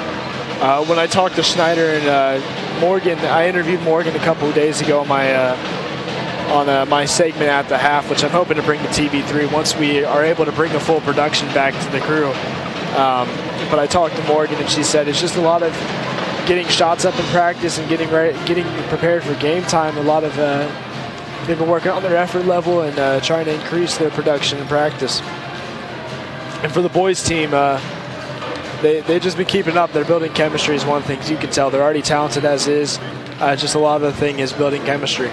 When I talked to Schneider and Morgan, I interviewed Morgan a couple of days ago on my segment at the half, which I'm hoping to bring to TV3 once we are able to bring a full production back to the crew. But I talked to Morgan, and she said it's just a lot of getting shots up in practice and getting prepared for game time. A lot of they've been working on their effort level and trying to increase their production in practice. And for the boys team, they've just been keeping up. They're building chemistry is one thing. You can tell they're already talented as is. Just a lot of the thing is building chemistry.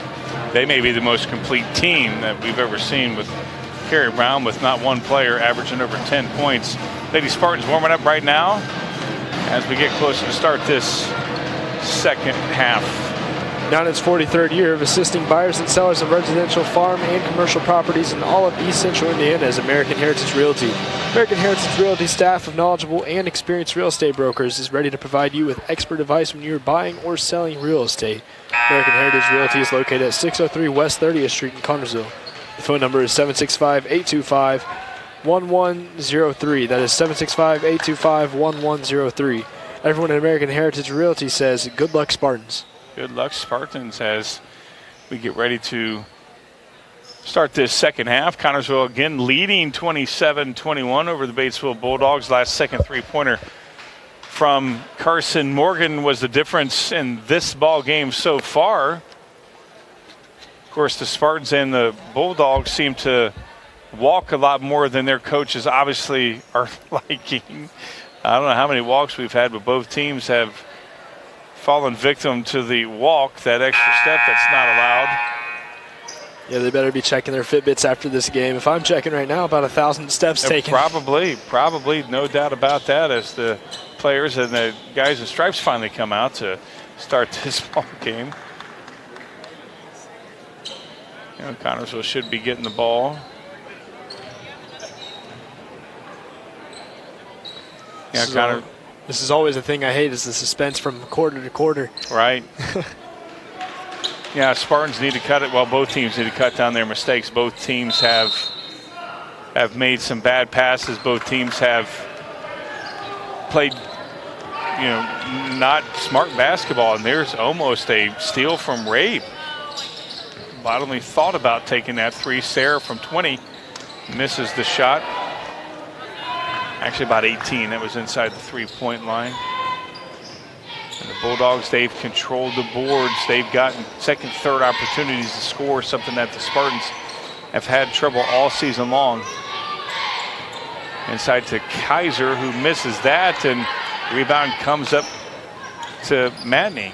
They may be the most complete team that we've ever seen, with Carrie Brown with not one player averaging over 10 points. Lady Spartans warming up right now as we get closer to start this second half. Now in its 43rd year of assisting buyers and sellers of residential, farm, and commercial properties in all of East Central Indiana is American Heritage Realty. American Heritage Realty staff of knowledgeable and experienced real estate brokers is ready to provide you with expert advice when you're buying or selling real estate. American Heritage Realty is located at 603 West 30th Street in Connersville. The phone number is 765-825-1103. That is 765-825-1103. Everyone at American Heritage Realty says, good luck, Spartans. Good luck, Spartans, as we get ready to start this second half. Connersville again leading 27-21 over the Batesville Bulldogs. Last second three-pointer from Carson Morgan was the difference in this ball game so far. Of course, the Spartans and the Bulldogs seem to walk a lot more than their coaches obviously are liking. I don't know how many walks we've had, but both teams have fallen victim to the walk, that extra step that's not allowed. Yeah, they better be checking their Fitbits after this game. If I'm checking right now, about 1,000 steps taken. Probably, no doubt about that, as the players and the guys in stripes finally come out to start this ball game. You know, Connersville should be getting the ball. Yeah, Connor. This is always a thing I hate, is the suspense from quarter to quarter. Right. Yeah, Spartans need to cut it. Well, both teams need to cut down their mistakes. Both teams have made some bad passes. Both teams have played, not smart basketball. And there's almost a steal from Rabe. Bottomley thought about taking that three. Sarah from 20 misses the shot. Actually about 18. That was inside the three-point line. And the Bulldogs, they've controlled the boards. They've gotten second, third opportunities to score, something that the Spartans have had trouble all season long. Inside to Kaiser, who misses that, and rebound comes up to Matney.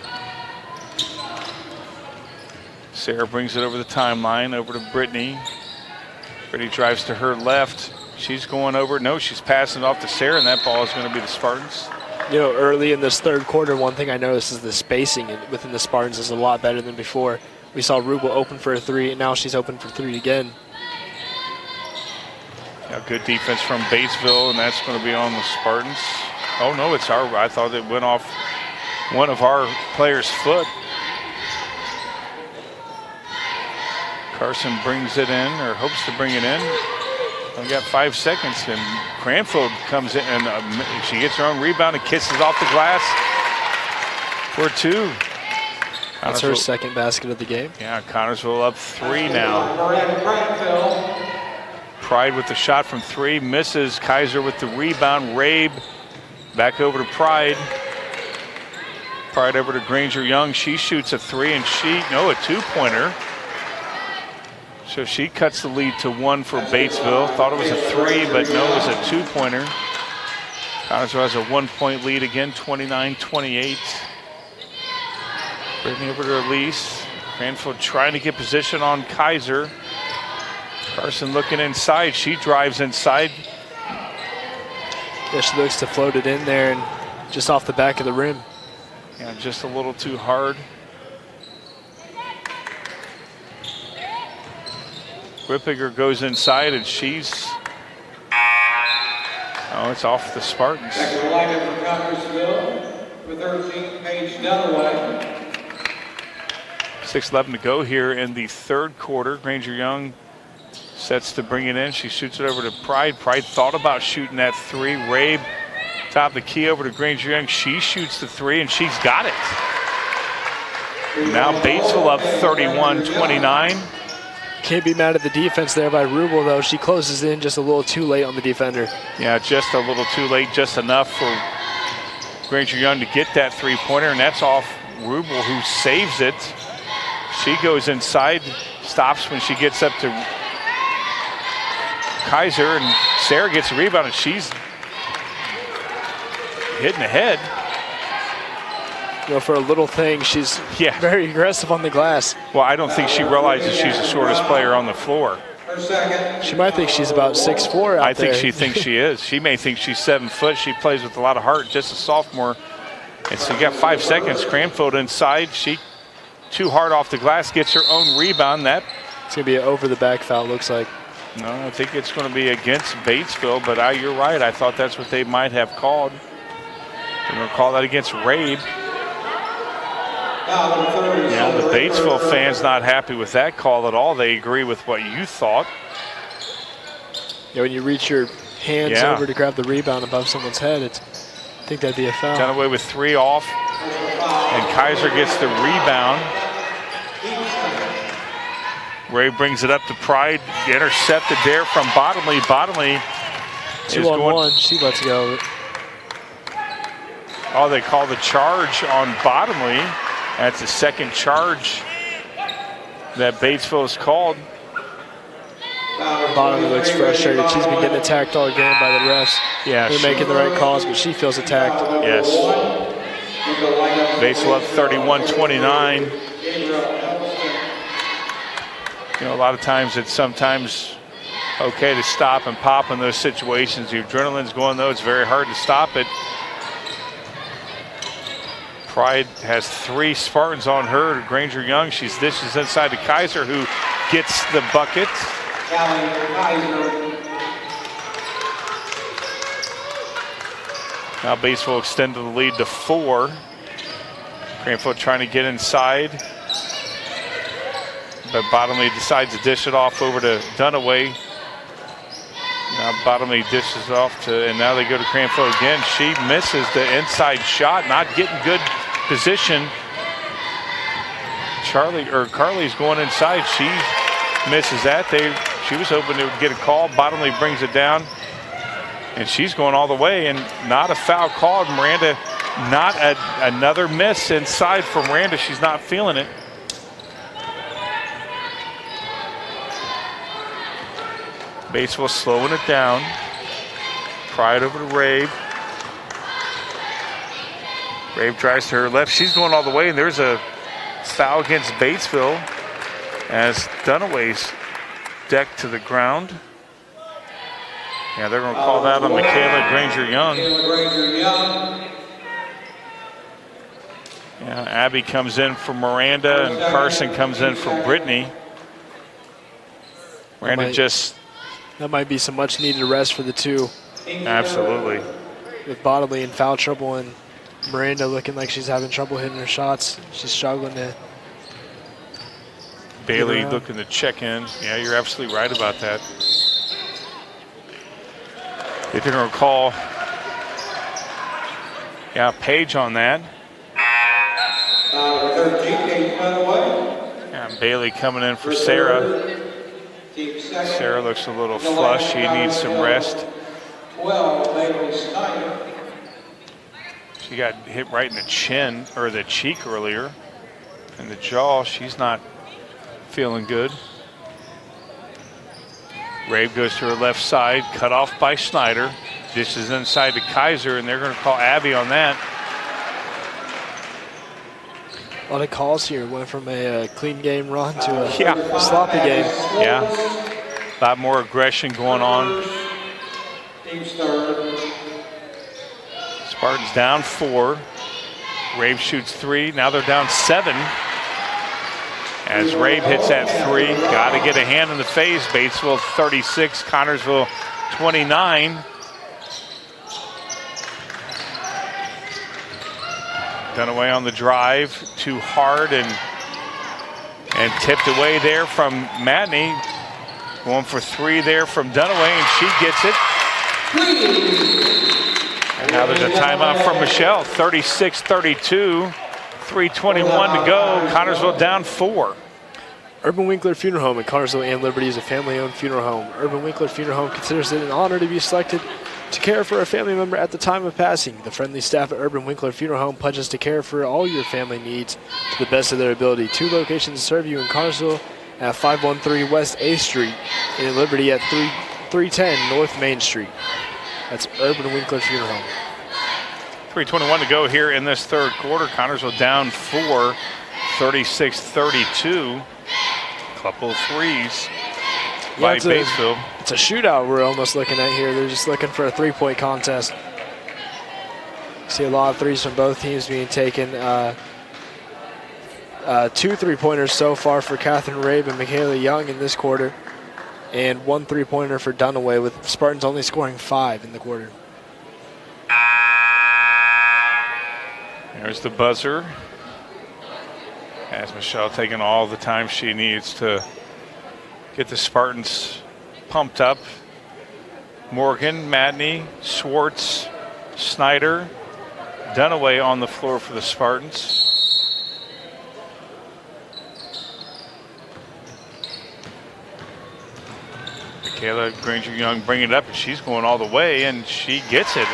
Sarah brings it over the timeline, over to Brittany. Brittany drives to her left. She's going over. No, she's passing it off to Sarah, and that ball is going to be the Spartans. Early in this third quarter, one thing I noticed is the spacing within the Spartans is a lot better than before. We saw Rubel open for a three, and now she's open for three again. Yeah, good defense from Batesville, and that's going to be on the Spartans. Oh, no, it's our. I thought it went off one of our players' foot. Carson brings it in, or hopes to bring it in. We got 5 seconds, and Cranfield comes in, and she gets her own rebound and kisses off the glass for 2. That's her second basket of the game. Yeah, Connorsville up 3 now. Pride with the shot from 3, misses. Kaiser with the rebound. Rabe back over to Pride. Pride over to Granger Young. She shoots a 3, and a 2-pointer. So she cuts the lead to 1 for Batesville. Thought it was a 3, but no, it was a 2-pointer. Connorsville has a 1-point lead again, 29-28. Brittany over to Elise. Cranfield trying to get position on Kaiser. Carson looking inside. She drives inside. Yeah, she looks to float it in there and just off the back of the rim. Yeah, just a little too hard. Rippiger goes inside, and she's... Oh, it's off the Spartans. Second lineup for Connorsville with 13, Paige Dunaway. 6:11 to go here in the 3rd quarter. Granger Young sets to bring it in. She shoots it over to Pride. Pride thought about shooting that 3. Rabe top of the key over to Granger Young. She shoots the 3, and she's got it. Now Batesville up 31-29. Can't be mad at the defense there by Rubel, though. She closes in just a little too late on the defender. Yeah, just a little too late, just enough for Granger Young to get that 3-pointer, and that's off Rubel, who saves it. She goes inside, stops when she gets up to Kaiser, and Sarah gets a rebound, and she's hitting the head. You know, for a little thing, she's very aggressive on the glass. Well, I don't think she realizes she's the shortest player on the floor. She might think she's about 6'4" out I think there. she thinks she is. She may think she's 7 foot. She plays with a lot of heart, just a sophomore. And so you got 5 seconds. Cranfield inside. She too hard off the glass, gets her own rebound. That it's going to be an over-the-back foul, looks like. No, I think it's going to be against Batesville, but you're right. I thought that's what they might have called. They're going to call that against Rabe. Yeah, the Batesville fans not happy with that call at all. They agree with what you thought. Yeah, when you reach your hands over to grab the rebound above someone's head, I think that'd be a foul. Dunaway with 3 off, and Kaiser gets the rebound. Ray brings it up to Pride, intercepted there from Bottomley. Bottomley 2-on-1, she lets go. Oh, they call the charge on Bottomley. That's the second charge that Batesville has called. Bottomley looks frustrated. She's been getting attacked all game by the refs. Yeah, they're making the right calls, but she feels attacked. Yes. Batesville up 31-29. You know, a lot of times it's sometimes okay to stop and pop in those situations. The adrenaline's going, though. It's very hard to stop it. Pride has 3 Spartans on her. Granger Young, she's dishes inside to Kaiser, who gets the bucket. Now Batesville extended the lead to 4. Cranfield trying to get inside, but Bottomley decides to dish it off over to Dunaway. Now Bottomley dishes off to, and now they go to Cranfield again. She misses the inside shot, not getting good position. Carly's going inside. She misses that. She was hoping to get a call. Bottomley brings it down, and she's going all the way, and not a foul called. Miranda, not another miss inside for Miranda. She's not feeling it. Batesville slowing it down. Pride over to Rabe. Rabe drives to her left. She's going all the way, and there's a foul against Batesville as Dunaway's decked to the ground. Yeah, they're going to call that on Michaela Granger Young. Yeah, Abby comes in for Miranda, and Carson comes in for Brittany. Miranda that might be some much-needed rest for the two. Absolutely. With Bottomley in foul trouble and Miranda looking like she's having trouble hitting her shots. She's struggling to. Bailey looking to check in. Yeah, you're absolutely right about that. If you're going to call, Page on that. 13, Kate Dunaway. And Bailey coming in for Sarah. Sarah looks a little flush. She needs some rest. 12, Bailey Snyder. She got hit right in the chin, or the cheek earlier. In the jaw, she's not feeling good. Rabe goes to her left side, cut off by Snyder. This is inside to Kaiser, and they're going to call Abby on that. A lot of calls here. Went from a clean game run to a sloppy game. Yeah, a lot more aggression going on. Spartans down 4. Rabe shoots 3. Now they're down 7. As Rabe hits that 3, got to get a hand in the face. Batesville 36, Connorsville 29. Dunaway on the drive, too hard and tipped away there from Matney. Going for 3 there from Dunaway, and she gets it. And now there's a timeout from Michelle. 36-32, 3:21 to go. Connorsville down 4. Urban Winkler Funeral Home in Connorsville and Liberty is a family-owned funeral home. Urban Winkler Funeral Home considers it an honor to be selected to care for a family member at the time of passing. The friendly staff at Urban Winkler Funeral Home pledges to care for all your family needs to the best of their ability. 2 locations serve you in Connorsville at 513 West 8th Street and in Liberty at 310 North Main Street. That's Urban Winkler Funeral Home. 3:21 to go here in this third quarter. Connorsville down 4, 36-32. Couple of threes by Batesville. It's a shootout we're almost looking at here. They're just looking for a 3-point contest. See a lot of threes from both teams being taken. 2 3-pointers so far for Catherine Rabe and Michaela Young in this quarter, and 1 3-pointer for Dunaway, with Spartans only scoring 5 in the quarter. There's the buzzer. As Michelle taking all the time she needs to get the Spartans pumped up. Morgan, Matney, Schwartz, Snyder, Dunaway on the floor for the Spartans. Michaela Granger-Young bringing it up, and she's going all the way, and she gets it.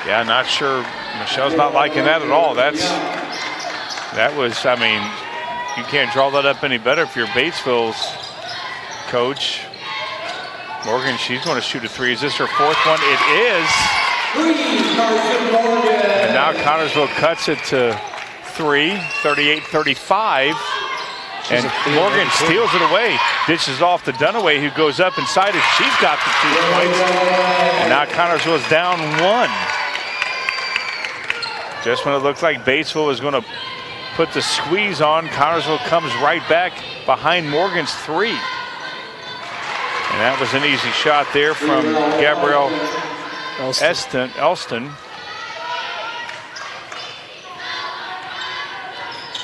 Yeah, not sure. Michelle's not liking that at all. That was, I mean, you can't draw that up any better if you're Batesville's coach. Morgan, she's going to shoot a 3. Is this her 4th one? It is. And now Connorsville cuts it to 3, 38-35. And Morgan steals it away. Dishes off to Dunaway, who goes up inside it. She's got the 2 points. And now Connorsville's down 1. Just when it looked like Batesville was going to put the squeeze on, Connorsville comes right back behind Morgan's 3. And that was an easy shot there from Gabrielle Elston.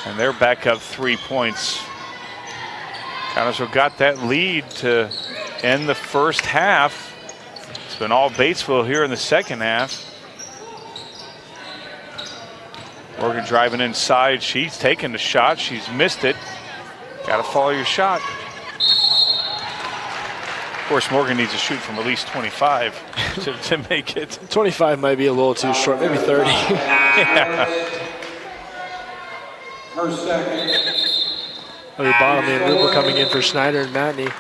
And they're back up 3 points. Connorsville got that lead to end the first half. It's been all Batesville here in the second half. Morgan driving inside. She's taken the shot. She's missed it. Got to follow your shot. Of course, Morgan needs to shoot from at least 25 to make it. 25 might be a little too short, maybe 30. Yeah. Her second. Over bottom man, Rubel coming in for Schneider and Matney.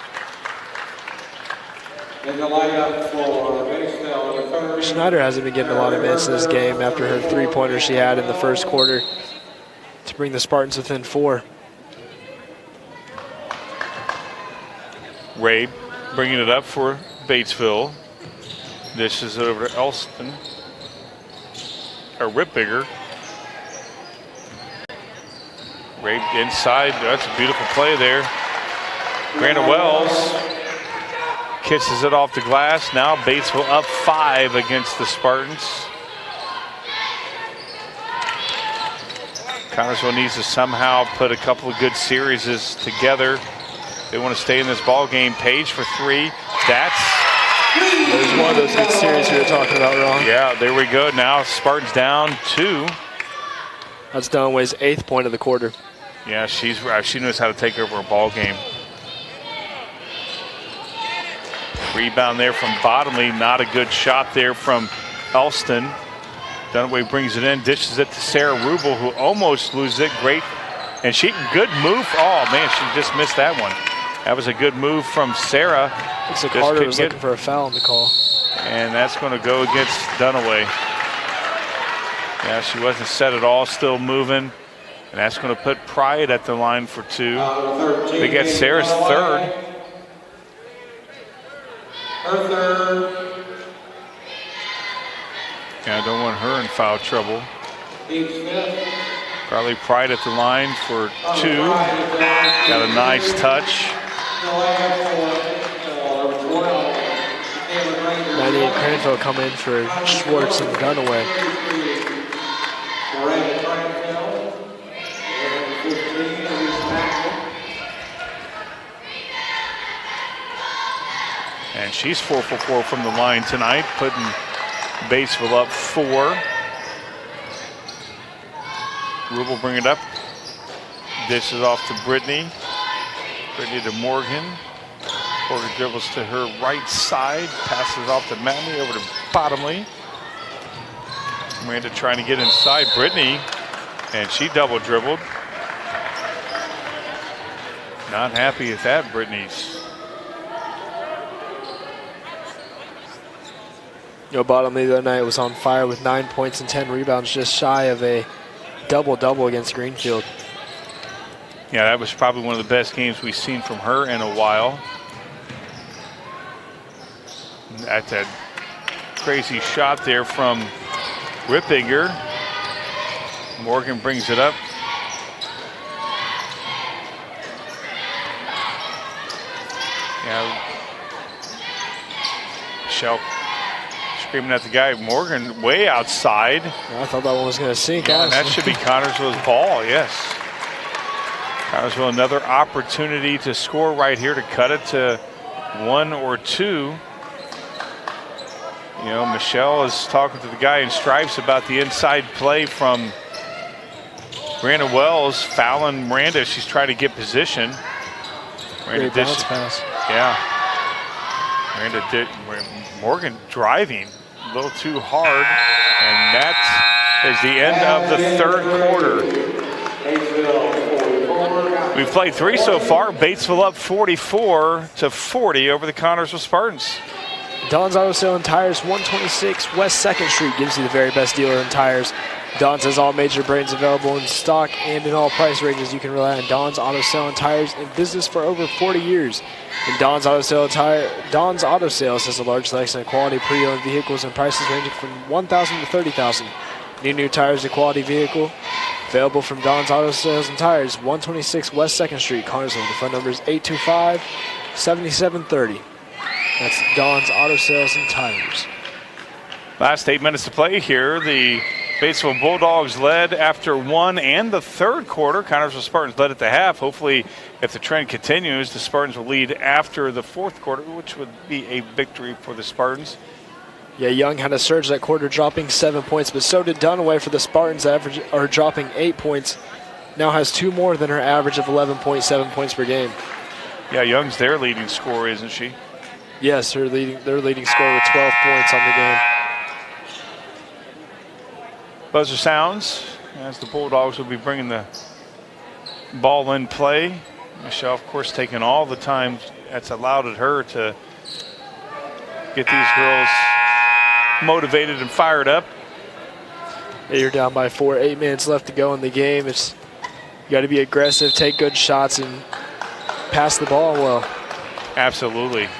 In the lineup for Batesville, the third. Schneider hasn't been getting a lot of minutes in this game after her 3-pointer she had in the first quarter to bring the Spartans within 4. Rabe bringing it up for Batesville. This is over to Elston. Or Ripbigger. Rabe inside. That's a beautiful play there. Granta Wells kisses it off the glass. Now Batesville up 5 against the Spartans. Connorsville needs to somehow put a couple of good series together. They want to stay in this ball game. Page for 3. That's There's one of those good series we were talking about, Ron. Yeah, there we go. Now Spartans down 2. That's Dunaway's 8th point of the quarter. Yeah, she knows how to take over a ball game. Rebound there from Bottomley. Not a good shot there from Elston. Dunaway brings it in, dishes it to Sarah Rubel, who almost loses it. Great. And good move. Oh, man, she just missed that one. That was a good move from Sarah. Looks like Carter was looking for a foul on the call. And that's going to go against Dunaway. Yeah, she wasn't set at all, still moving. And that's going to put Pride at the line for 2. They get Sarah's 3rd. Her 3rd. Yeah, I don't want her in foul trouble. Steve Smith. Carly Pride at the line for 2. Got a nice touch. 98 Cranville come in for Schwartz and Dunaway. And she's 4 for 4 from the line tonight, putting Batesville up 4. Rubel bring it up. Dishes off to Brittany. Brittany to Morgan. Morgan dribbles to her right side. Passes off to Matney over to Bottomley. Miranda trying to get inside Brittany. And she double dribbled. Not happy with that, Brittany's. Bottomley the other night was on fire with 9 points and 10 rebounds, just shy of a double-double against Greenfield. Yeah, that was probably one of the best games we've seen from her in a while. That's a crazy shot there from Rippinger. Morgan brings it up. Yeah, Michelle screaming at the guy. Morgan way outside. Yeah, I thought that one was going to sink. Yeah, and that should be Connorsville's ball, yes. Connorsville another opportunity to score right here to cut it to 1 or 2. You know, Michelle is talking to the guy in stripes about the inside play from Miranda Wells, fouling Miranda. She's trying to get position. Great bounce pass. Yeah. Miranda did. Morgan driving a little too hard, and that is the end of the 3rd quarter. We've played 3 so far. Batesville up 44-40 over the Connorsville Spartans. Don's Auto Sale and Tires, 126 West 2nd Street gives you the very best dealer in tires. Don's has all major brands available in stock and in all price ranges. You can rely on Don's Auto Sale and Tires, in business for over 40 years. And Don's Auto Sales has a large selection of quality pre-owned vehicles and prices ranging from $1,000 to $30,000. New tires to quality vehicle. Available from Don's Auto Sales and Tires, 126 West 2nd Street, Connorsville. The phone number is 825-7730. That's Don's Auto Sales and Tires. Last 8 minutes to play here. The Batesville Bulldogs led after 1 and the 3rd quarter. Connorsville Spartans led at the half. Hopefully, if the trend continues, the Spartans will lead after the 4th quarter, which would be a victory for the Spartans. Yeah, Young had a surge that quarter, dropping 7 points, but so did Dunaway for the Spartans, dropping 8 points. Now has 2 more than her average of 11.7 points per game. Yeah, Young's their leading scorer, isn't she? Yes, their leading scorer with 12 points on the game. Buzzer sounds as the Bulldogs will be bringing the ball in play. Michelle, of course, taking all the time that's allowed her to get these girls motivated and fired up. You're down by 4, 8 minutes left to go in the game. You got to be aggressive, take good shots, and pass the ball well. Absolutely.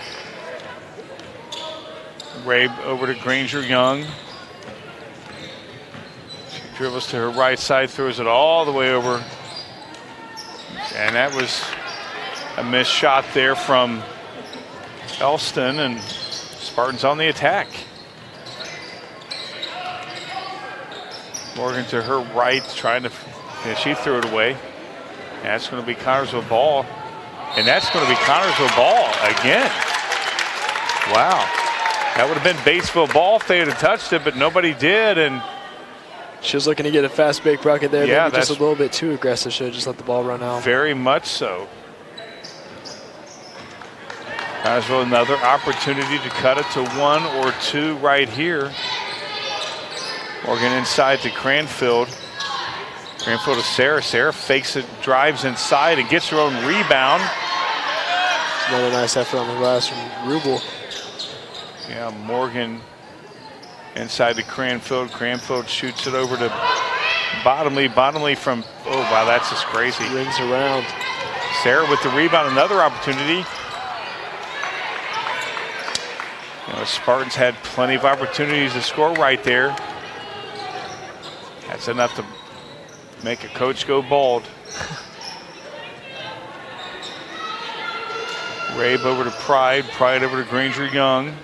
Ray over to Granger Young. She dribbles to her right side, throws it all the way over. And that was a missed shot there from Elston, and Spartans on the attack. Morgan to her right, trying to, and she threw it away. And that's going to be Connorsville ball. And that's going to be Connorsville ball again. Wow. That would have been Batesville ball if they had touched it, but nobody did. And she was looking to get a fast break bucket there. Yeah, maybe just a little bit too aggressive. Should have just let the ball run out. Very much so. Batesville another opportunity to cut it to 1 or 2 right here. Morgan inside to Cranfield. Cranfield to Sarah. Sarah fakes it, drives inside, and gets her own rebound. Another nice effort on the glass from Rubel. Yeah, Morgan inside to Cranfield. Cranfield shoots it over to Bottomley. Bottomley from, oh, wow, that's just crazy. Rings around. Sarah with the rebound, another opportunity. You know, Spartans had plenty of opportunities to score right there. That's enough to make a coach go bald. Rabe over to Pride. Pride over to Granger Young.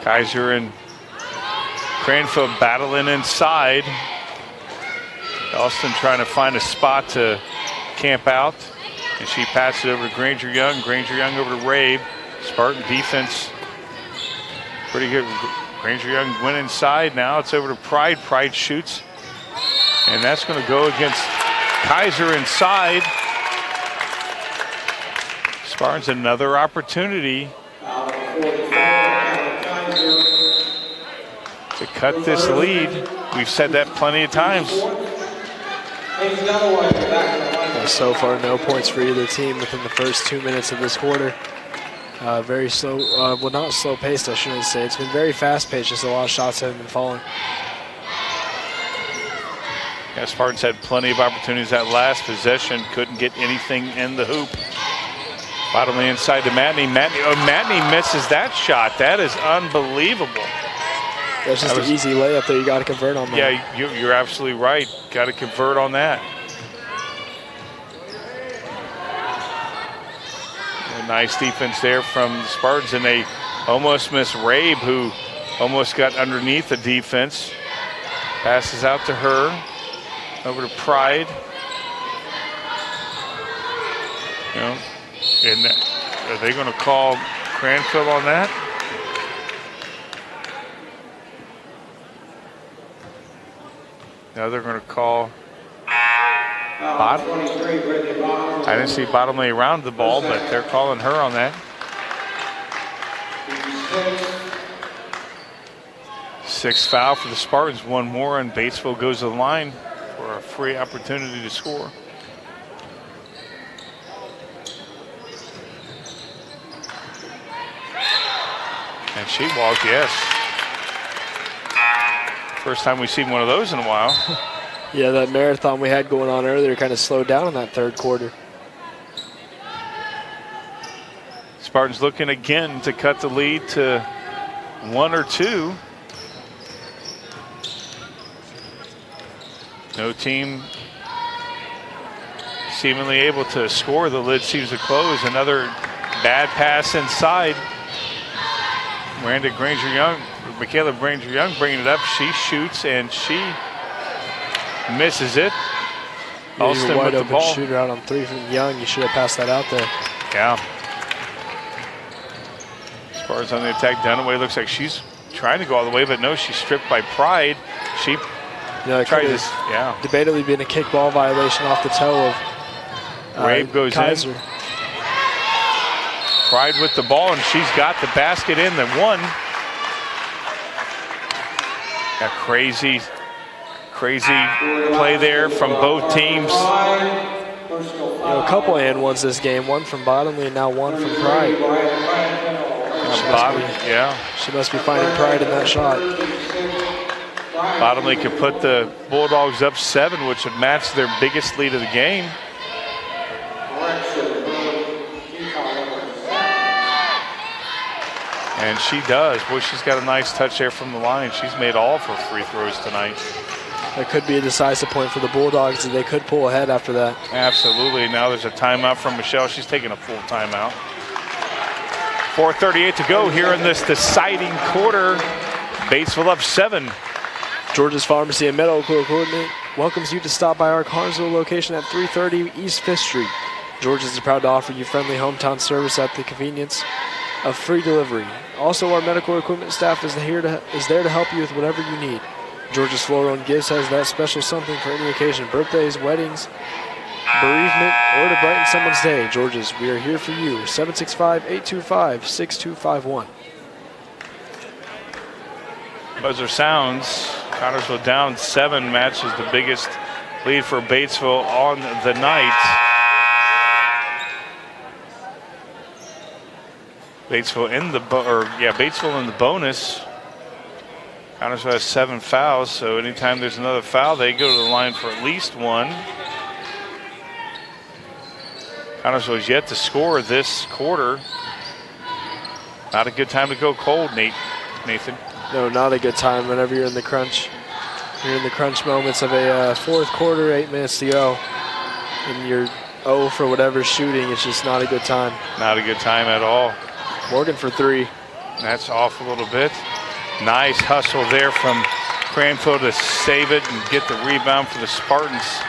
Kaiser and Cranfield battling inside. Elston trying to find a spot to camp out. And she passes it over to Granger Young. Granger Young over to Rabe. Spartan defense pretty good. Granger Young went inside. Now it's over to Pride. Pride shoots. And that's going to go against Kaiser inside. Spartans another opportunity to cut this lead. We've said that plenty of times. So far, no points for either team within the first 2 minutes of this quarter. Very slow, well, not slow paced, I shouldn't say. It's been very fast paced, just a lot of shots haven't been falling. Yeah, Spartans had plenty of opportunities that last possession, couldn't get anything in the hoop. Bottomly inside to Matney. Matney misses that shot. That is unbelievable. That's just an easy layup that you got to convert on that. Yeah, you're absolutely right. Got to convert on that. A nice defense there from the Spartans, and they almost missed Rabe, who almost got underneath the defense. Passes out to her. Over to Pride. You know, and are they going to call Cranfield on that? No, they're going to call Bottomley. I didn't see Bottomley around the ball, but they're calling her on that. 6th foul for the Spartans. 1 more, and Batesville goes to the line for a free opportunity to score. And she walked, yes. First time we've seen one of those in a while. Yeah, that marathon we had going on earlier kind of slowed down in that third quarter. Spartans looking again to cut the lead to 1 or 2. No team seemingly able to score. The lid seems to close. Another bad pass inside. Miranda Granger Young, Michaela Granger Young bringing it up. She shoots and she misses it. Alston wide with the ball. Shooter out on 3 from Young. You should have passed that out there. Yeah. Spartans on the attack. Dunaway looks like she's trying to go all the way, but no, she's stripped by Pride. She tried this. Yeah. Debatably been a kickball violation off the toe of Rabe goes Kaiser. in. Pride with the ball, and she's got the basket in the 1. A crazy play there from both teams. You know, a couple and ones this game. 1 from Bottomley and now 1 from Pride. She must be finding pride in that shot. Bottomley could put the Bulldogs up 7, which would match their biggest lead of the game. And she does. Boy, she's got a nice touch there from the line. She's made all of her free throws tonight. That could be a decisive point for the Bulldogs. They could pull ahead after that. Absolutely. Now there's a timeout from Michelle. She's taking a full timeout. 4:38 to go here in this deciding quarter. Batesville up 7. George's Pharmacy and Medical Coordinate welcomes you to stop by our Carnesville location at 330 East 5th Street. George's is proud to offer you friendly hometown service at the convenience of free delivery. Also, our medical equipment staff is there to help you with whatever you need. George's Floral and Gifts has that special something for any occasion: birthdays, weddings, bereavement, or to brighten someone's day. George's, we are here for you. 765-825-6251. Buzzer sounds. Connersville down 7, matches the biggest lead for Batesville on the night. Batesville in the Batesville in the bonus. Connersville has 7 fouls, so anytime there's another foul, they go to the line for at least one. Connersville has yet to score this quarter. Not a good time to go cold, Nathan. No, not a good time whenever you're in the crunch. You're in the crunch moments of a fourth quarter, 8 minutes to go, and you're 0 for whatever shooting. It's just not a good time. Not a good time at all. Morgan for 3. That's off a little bit. Nice hustle there from Cranfield to save it and get the rebound for the Spartans.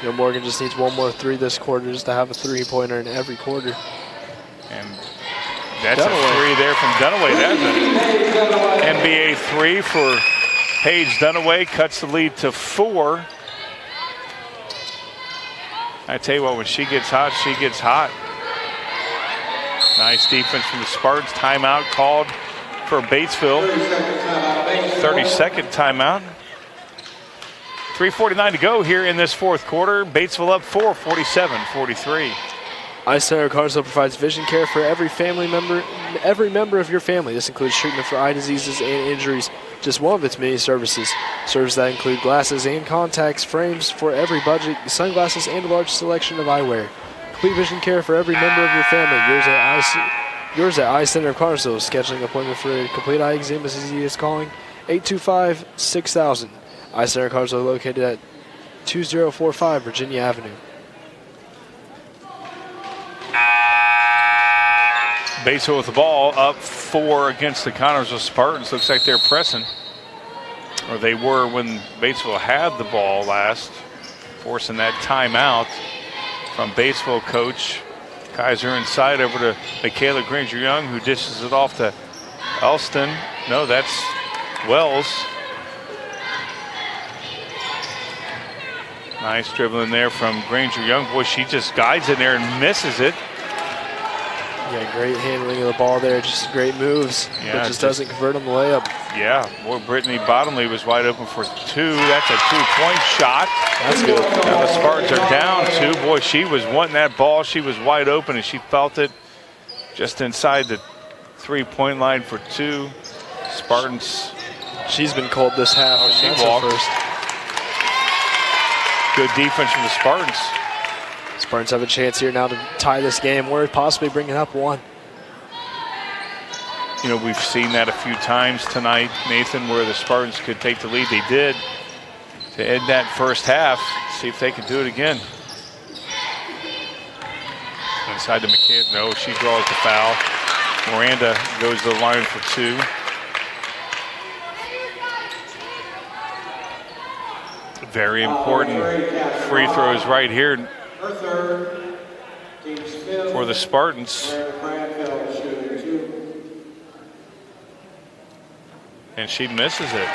You know, Morgan just needs one more 3 this quarter just to have a 3-pointer in every quarter. And that's a 3 there from Dunaway. That's an NBA 3 for Paige Dunaway. Cuts the lead to 4. I tell you what, when she gets hot, she gets hot. Nice defense from the Spartans. Timeout called for Batesville. 30-second timeout. 3:49 to go here in this fourth quarter. Batesville up 4, 47-43. Eye Center Carsville provides vision care for every member of your family. This includes treatment for eye diseases and injuries, just one of its many services. Services that include glasses and contacts, frames for every budget, sunglasses, and a large selection of eyewear. Complete vision care for every member of your family. Yours at Eye Center of Carsville. Scheduling an appointment for a complete eye exam is easy as calling 825-6000. Eye Center Carsville located at 2045 Virginia Avenue. Batesville with the ball, up 4 against the Connersville Spartans. Looks like they're pressing, or they were when Batesville had the ball last, forcing that timeout from Batesville coach Kaiser. Inside over to Michaela Granger-Young, who dishes it off to Elston. No, that's Wells. Nice dribbling there from Granger-Young. Boy, she just guides in there and misses it. Yeah, great handling of the ball there, just great moves, but just doesn't convert on the layup. Yeah, boy, Brittany Bottomley was wide open for 2. That's a 2-point shot. That's good. Now the Spartans are down 2. Boy, she was wanting that ball. She was wide open, and she felt it just inside the 3-point line for 2. Spartans. She's been cold this half. Oh, she walked. Good defense from the Spartans. Spartans have a chance here now to tie this game or possibly bring it up 1. You know, we've seen that a few times tonight, Nathan, where the Spartans could take the lead. They did to end that first half. See if they can do it again. Inside to McKenna. No, she draws the foul. Miranda goes to the line for 2. Very important free throws right here for the Spartans. And she misses it.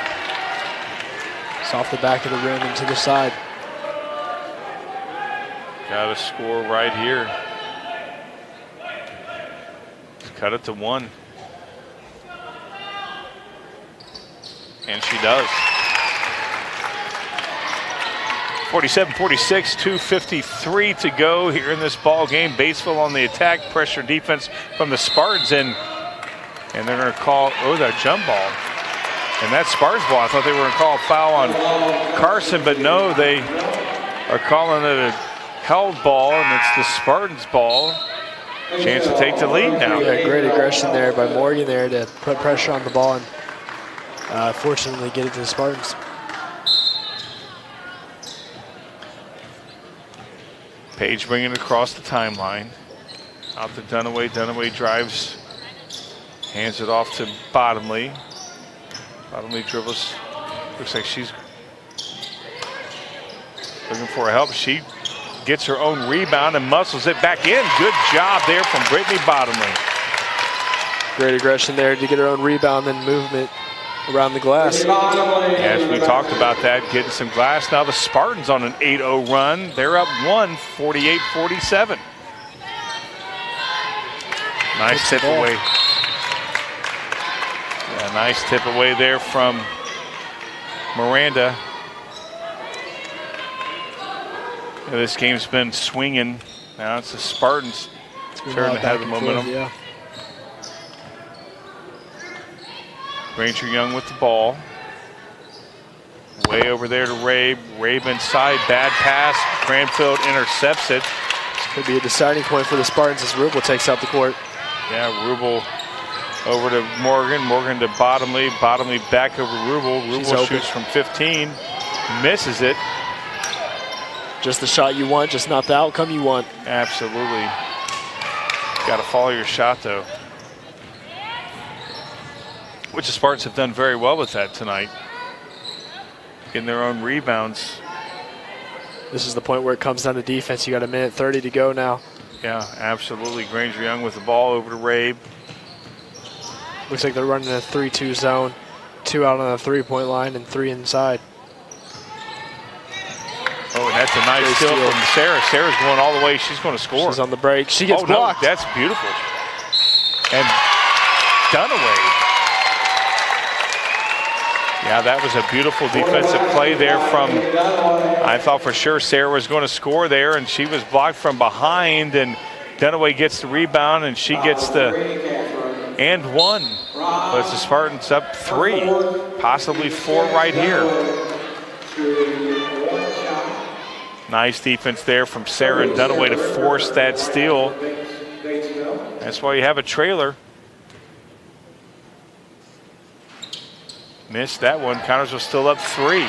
It's off the back of the rim and to the side. Got to score right here. Cut it to 1. And she does. 47-46, 2:53 to go here in this ball game. Batesville on the attack, pressure defense from the Spartans, and they're going to call, that jump ball. And that's Spartans ball. I thought they were going to call a foul on Carson, but no, they are calling it a held ball, and it's the Spartans ball. Chance to take the lead now. Yeah, great aggression there by Morgan there to put pressure on the ball and fortunately get it to the Spartans. Page bringing it across the timeline. Out to Dunaway. Dunaway drives, hands it off to Bottomley. Bottomley dribbles. Looks like she's looking for help. She gets her own rebound and muscles it back in. Good job there from Brittany Bottomley. Great aggression there to get her own rebound and movement around the glass. As we talked about that, getting some glass. Now the Spartans on an 8-0 run. They're up 1, 48-47. Nice tip away. Yeah, nice tip away there from Miranda. Yeah, this game's been swinging. Now it's the Spartans turn to have the momentum. Yeah. Granger Young with the ball. Way over there to Rabe. Rabe inside, bad pass. Cranfield intercepts it. This could be a deciding point for the Spartans as Rubel takes out the court. Yeah, Rubel over to Morgan. Morgan to Bottomley. Bottomley back over Rubel. Rubel shoots from 15. Misses it. Just the shot you want, just not the outcome you want. Absolutely. Got to follow your shot, though. Which the Spartans have done very well with that tonight. Getting their own rebounds. This is the point where it comes down to defense. You got a minute 30 to go now. Yeah, absolutely. Granger Young with the ball over to Rabe. Looks like they're running a 3-2 zone. 2 out on the three-point line and 3 inside. Oh, and that's a nice steal from Sarah. Sarah's going all the way. She's going to score. She's on the break. She gets blocked. No, that's beautiful. And Dunaway. Yeah, that was a beautiful defensive play there from, I thought for sure Sarah was going to score there, and she was blocked from behind, and Dunaway gets the rebound, and she gets the and one. But it's the Spartans up 3, possibly 4 right here. Nice defense there from Sarah and Dunaway to force that steal. That's why you have a trailer. Missed that one. Connersville still up 3.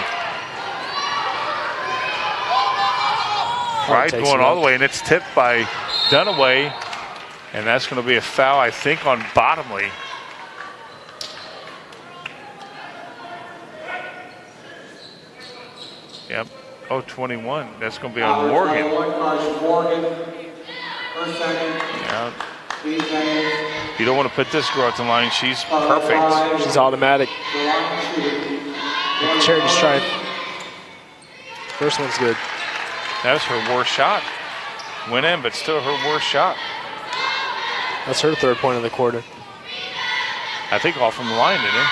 Right, going all the way, and it's tipped by Dunaway. And that's going to be a foul, I think, on Bottomley. Yep. Oh, 21. That's going to be on Morgan. Yeah. You don't want to put this girl at the line. She's perfect. She's automatic. Charity stripe. First one's good. That was her worst shot. Went in, but still her worst shot. That's her 3rd point of the quarter. I think all from the line, didn't it?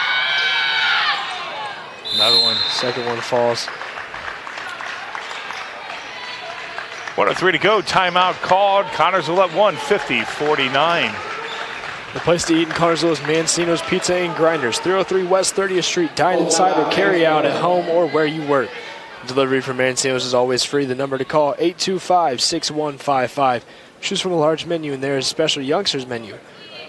Another one. Second one falls. 1:03 to go. Timeout called. Connersville up 1, 50-49. The place to eat in Connersville is Mancino's Pizza and Grinders, 303 West 30th Street. Dine inside or carry out at home or where you work. Delivery from Mancino's is always free. The number to call, 825-6155. Choose from a large menu, and there is a special youngsters menu.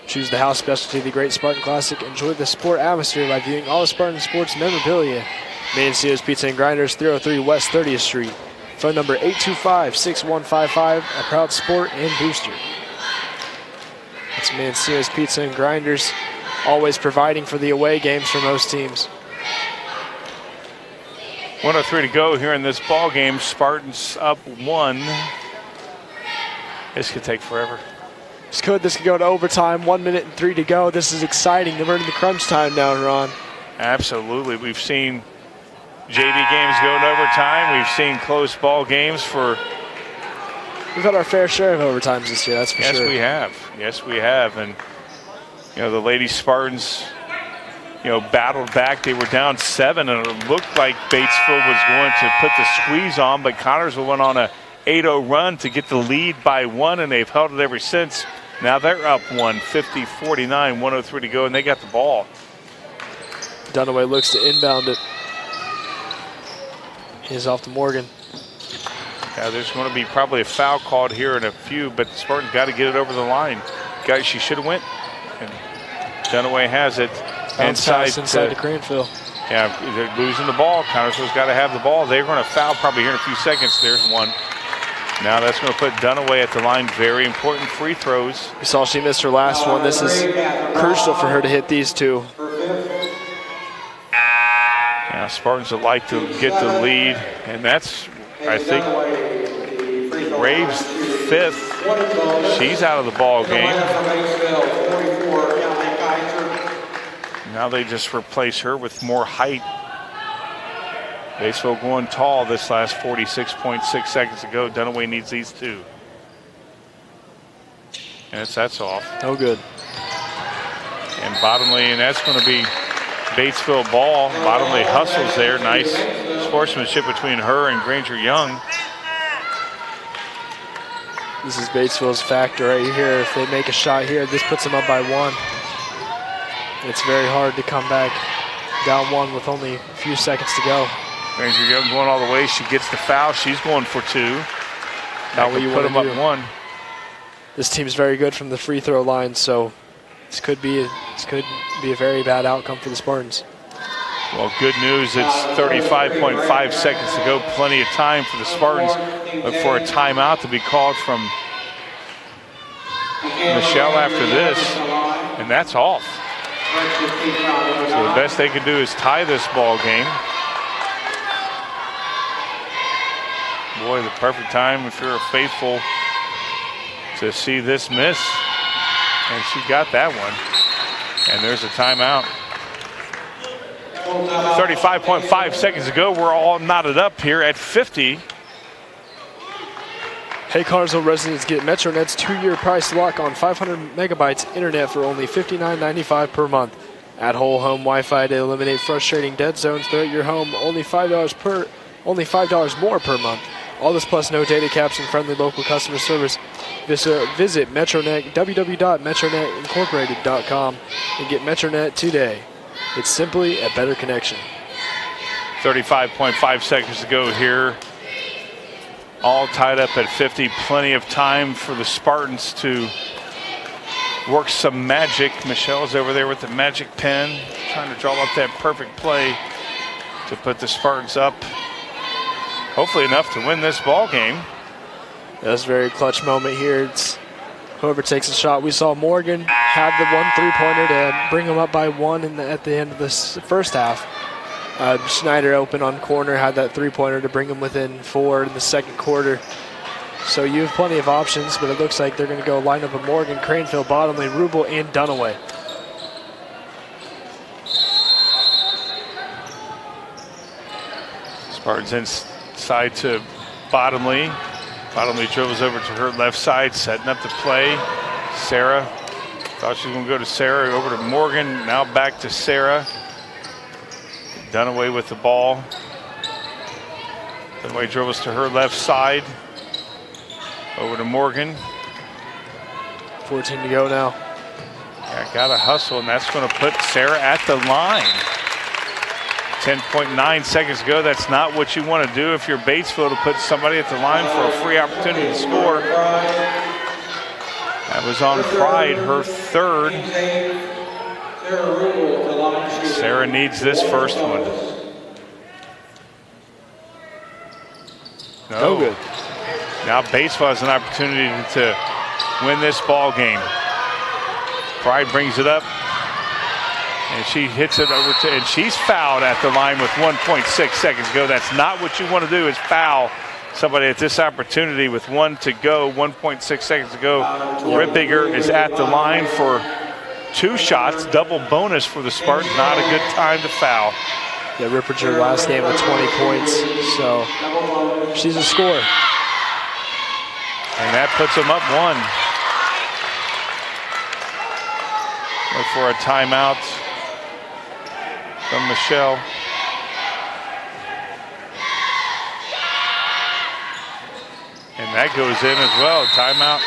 Choose the house specialty, the Great Spartan Classic. Enjoy the sport atmosphere by viewing all the Spartan sports memorabilia. Mancino's Pizza and Grinders, 303 West 30th Street. Phone number 825-6155, a proud sport and booster. That's Mancino's Pizza and Grinders, always providing for the away games for most teams. 1:03 to go here in this ball game. Spartans up 1. This could take forever. This could go to overtime. 1 minute and 3 to go. This is exciting. They're in the crunch time now, Ron. Absolutely. We've seen JV games go in overtime. We've seen close ball games for. We've had our fair share of overtimes this year, that's for sure. Yes, we have. Yes, we have. And, you know, the Lady Spartans, you know, battled back. They were down 7, and it looked like Batesville was going to put the squeeze on, but Connersville went on a 8-0 run to get the lead by 1, and they've held it ever since. Now they're up 1, 50-49, 1:03 to go, and they got the ball. Dunaway looks to inbound it. He's off to Morgan. Yeah, there's going to be probably a foul called here in a few, but the Spartans got to get it over the line. Guys, she should have went. And Dunaway has it. Inside to Cranfield. Yeah, they're losing the ball. Connersville's got to have the ball. They're going to foul probably here in a few seconds. There's one. Now that's going to put Dunaway at the line. Very important free throws. We saw she missed her last one. This is crucial for her to hit these 2. Yeah, Spartans would like to get the lead, and that's, I think, Rave's 5th. She's out of the ball game. Now they just replace her with more height. Batesville going tall this last 46.6 seconds to go. Dunaway needs these two. And that's off. No good. And Bottomley, and that's going to be Batesville ball. Bottomley hustles there. Nice sportsmanship between her and Granger Young. This is Batesville's factor right here. If they make a shot here, this puts them up by 1. It's very hard to come back down 1 with only a few seconds to go. Granger Young going all the way. She gets the foul. She's going for 2. Not what you put want them to up do. 1. This team's very good from the free throw line, so this could be a very bad outcome for the Spartans. Well, good news. It's 35.5 seconds to go. Plenty of time for the Spartans. Look for a timeout to be called from Michelle after this, and that's off. So the best they can do is tie this ball game. Boy, the perfect time if you're a faithful to see this miss. And she got that one. And there's a timeout. 35.5 seconds to go. We're all knotted up here at 50. Hey, Cartersville residents, get MetroNet's 2-year price lock on 500 megabytes internet for only $59.95 per month. At whole home Wi-Fi to eliminate frustrating dead zones throughout your home. Only $5 more per month. All this plus no data caps and friendly local customer service. Visit MetroNet, www.metronetincorporated.com, and get MetroNet today. It's simply a better connection. 35.5 seconds to go here. All tied up at 50. Plenty of time for the Spartans to work some magic. Michelle's over there with the magic pen, trying to draw up that perfect play to put the Spartans up. Hopefully enough to win this ball game. That's a very clutch moment here. It's whoever takes the shot. We saw Morgan had the 1 3-pointer to bring them up by 1 at the end of this first half. Schneider open on corner, had that 3-pointer to bring them within 4 in the second quarter. So you have plenty of options, but it looks like they're going to go line up with Morgan, Cranfield, Bottomley, Rubel, and Dunaway. Spartans inside to Bottomley. Bottomley dribbles over to her left side, setting up the play. Sarah thought she was going to go to Sarah, over to Morgan, now back to Sarah. Dunaway with the ball. Dunaway dribbles to her left side. Over to Morgan. 14 to go now. Yeah, got to hustle, and that's going to put Sarah at the line. 10.9 seconds to go. That's not what you want to do if you're Batesville, to put somebody at the line for a free opportunity to score. That was on Pride, her 3rd. Sarah needs this first one. No good. Now Batesville has an opportunity to win this ball game. Pride brings it up, and she hits it over to, and she's fouled at the line with 1.6 seconds to go. That's not what you want to do, is foul somebody at this opportunity with 1 to go, 1.6 seconds to go. Rippiger is at the line for 2 shots, double bonus for the Spartans. Not a good time to foul. Yeah, Rippiger last game with 20 points, so she's a scorer. And that puts them up 1. Look for a timeout from Michelle. And that goes in as well, timeout.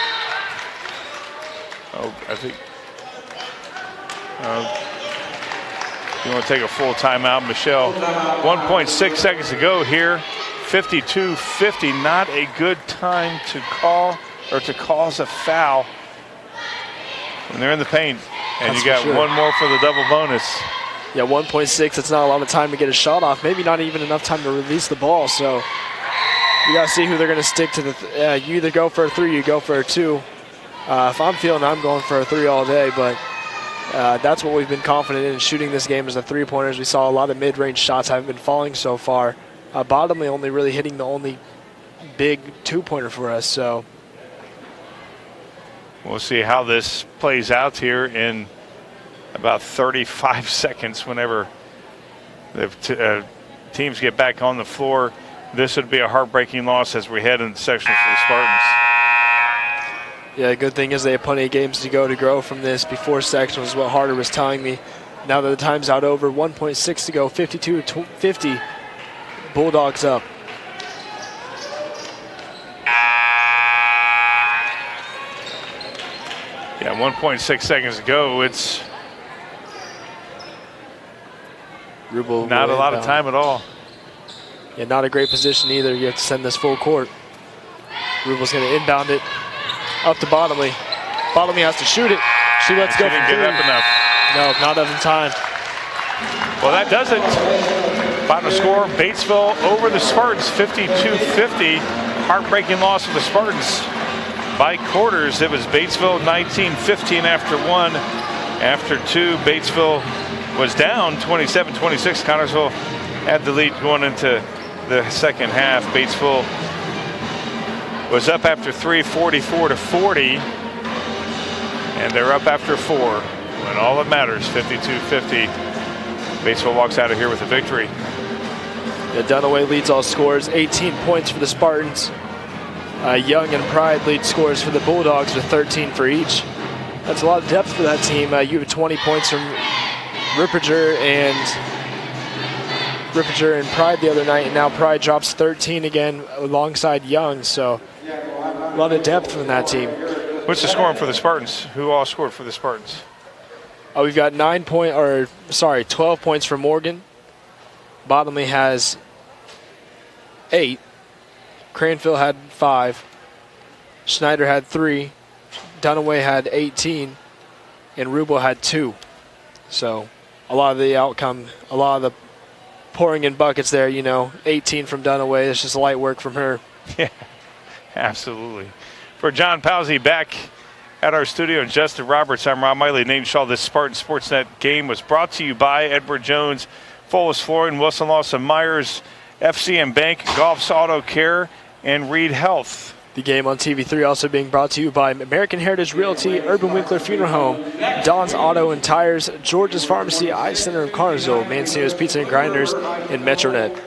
Oh, I think, you want to take a full timeout, Michelle. 1.6 seconds to go here. 52-50, not a good time to call or to cause a foul when they're in the paint. And That's you got for sure. 1 more for the double bonus. Yeah, 1.6, it's not a lot of time to get a shot off. Maybe not even enough time to release the ball. So you got to see who they're going to stick to. You either go for a 3, you go for a 2. If I'm feeling, I'm going for a 3 all day. But that's what we've been confident in shooting this game, is the 3-pointers. We saw a lot of mid-range shots haven't been falling so far. Bottomley only really hitting the only big 2-pointer for us. So we'll see how this plays out here in about 35 seconds whenever the teams get back on the floor. This would be a heartbreaking loss as we head into sectionals for the Spartans. Yeah, good thing is they have plenty of games to go to grow from this before sectionals, is what Harder was telling me. Now that the time's out over, 1.6 to go, 52-50, Bulldogs up. Yeah, 1.6 seconds to go. It's Rubel not a lot of time at all. Yeah, not a great position either. You have to send this full court. Rubel's going to inbound it up to Bottomley. Bottomley has to shoot it. She lets go. Didn't get up enough. No, not enough time. Well, that does it. Final score, Batesville over the Spartans, 52-50. Heartbreaking loss for the Spartans by quarters. It was Batesville 19-15 after one. After two, Batesville was down 27-26. Connersville had the lead going into the second half. Batesville was up after three, 44-40. And they're up after four. When all that matters, 52-50. Batesville walks out of here with a victory. Yeah, Dunaway leads all scores, 18 points for the Spartans. Young and Pride lead scores for the Bulldogs with 13 for each. That's a lot of depth for that team. You have 20 points from Ripperger and Pride the other night, and now Pride drops 13 again alongside Young, so a lot of depth from that team. What's the scoring for the Spartans? Who all scored for the Spartans? We've got 12 points for Morgan. Bottomley has 8. Cranfield had 5. Schneider had 3. Dunaway had 18. And Rubel had 2. So a lot of the outcome, a lot of the pouring in buckets there, 18 from Dunaway. It's just light work from her. Yeah, absolutely. For John Pawsey back at our studio, and Justin Roberts, I'm Ron Miley. Nate Shaw. This Spartan Sportsnet game was brought to you by Edward Jones, Fullis Flooring, Wilson Lawson Myers, FCM Bank, Golf's Auto Care, and Reed Health. The game on TV3 also being brought to you by American Heritage Realty, Urban Winkler Funeral Home, Don's Auto and Tires, George's Pharmacy, Eye Center of Carnersville, Mancino's Pizza and Grinders, and Metronet.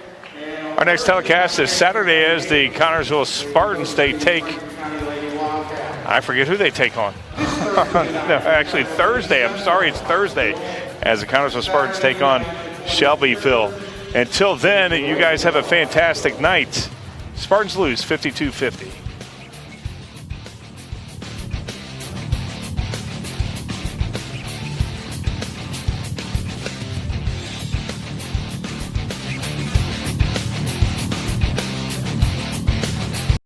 Our next telecast is Saturday as the Connersville Spartans. They take, I forget who they take on. No, actually Thursday. I'm sorry, it's Thursday as the Connersville Spartans take on Shelbyville. Until then, you guys have a fantastic night. Spartans lose 52-50.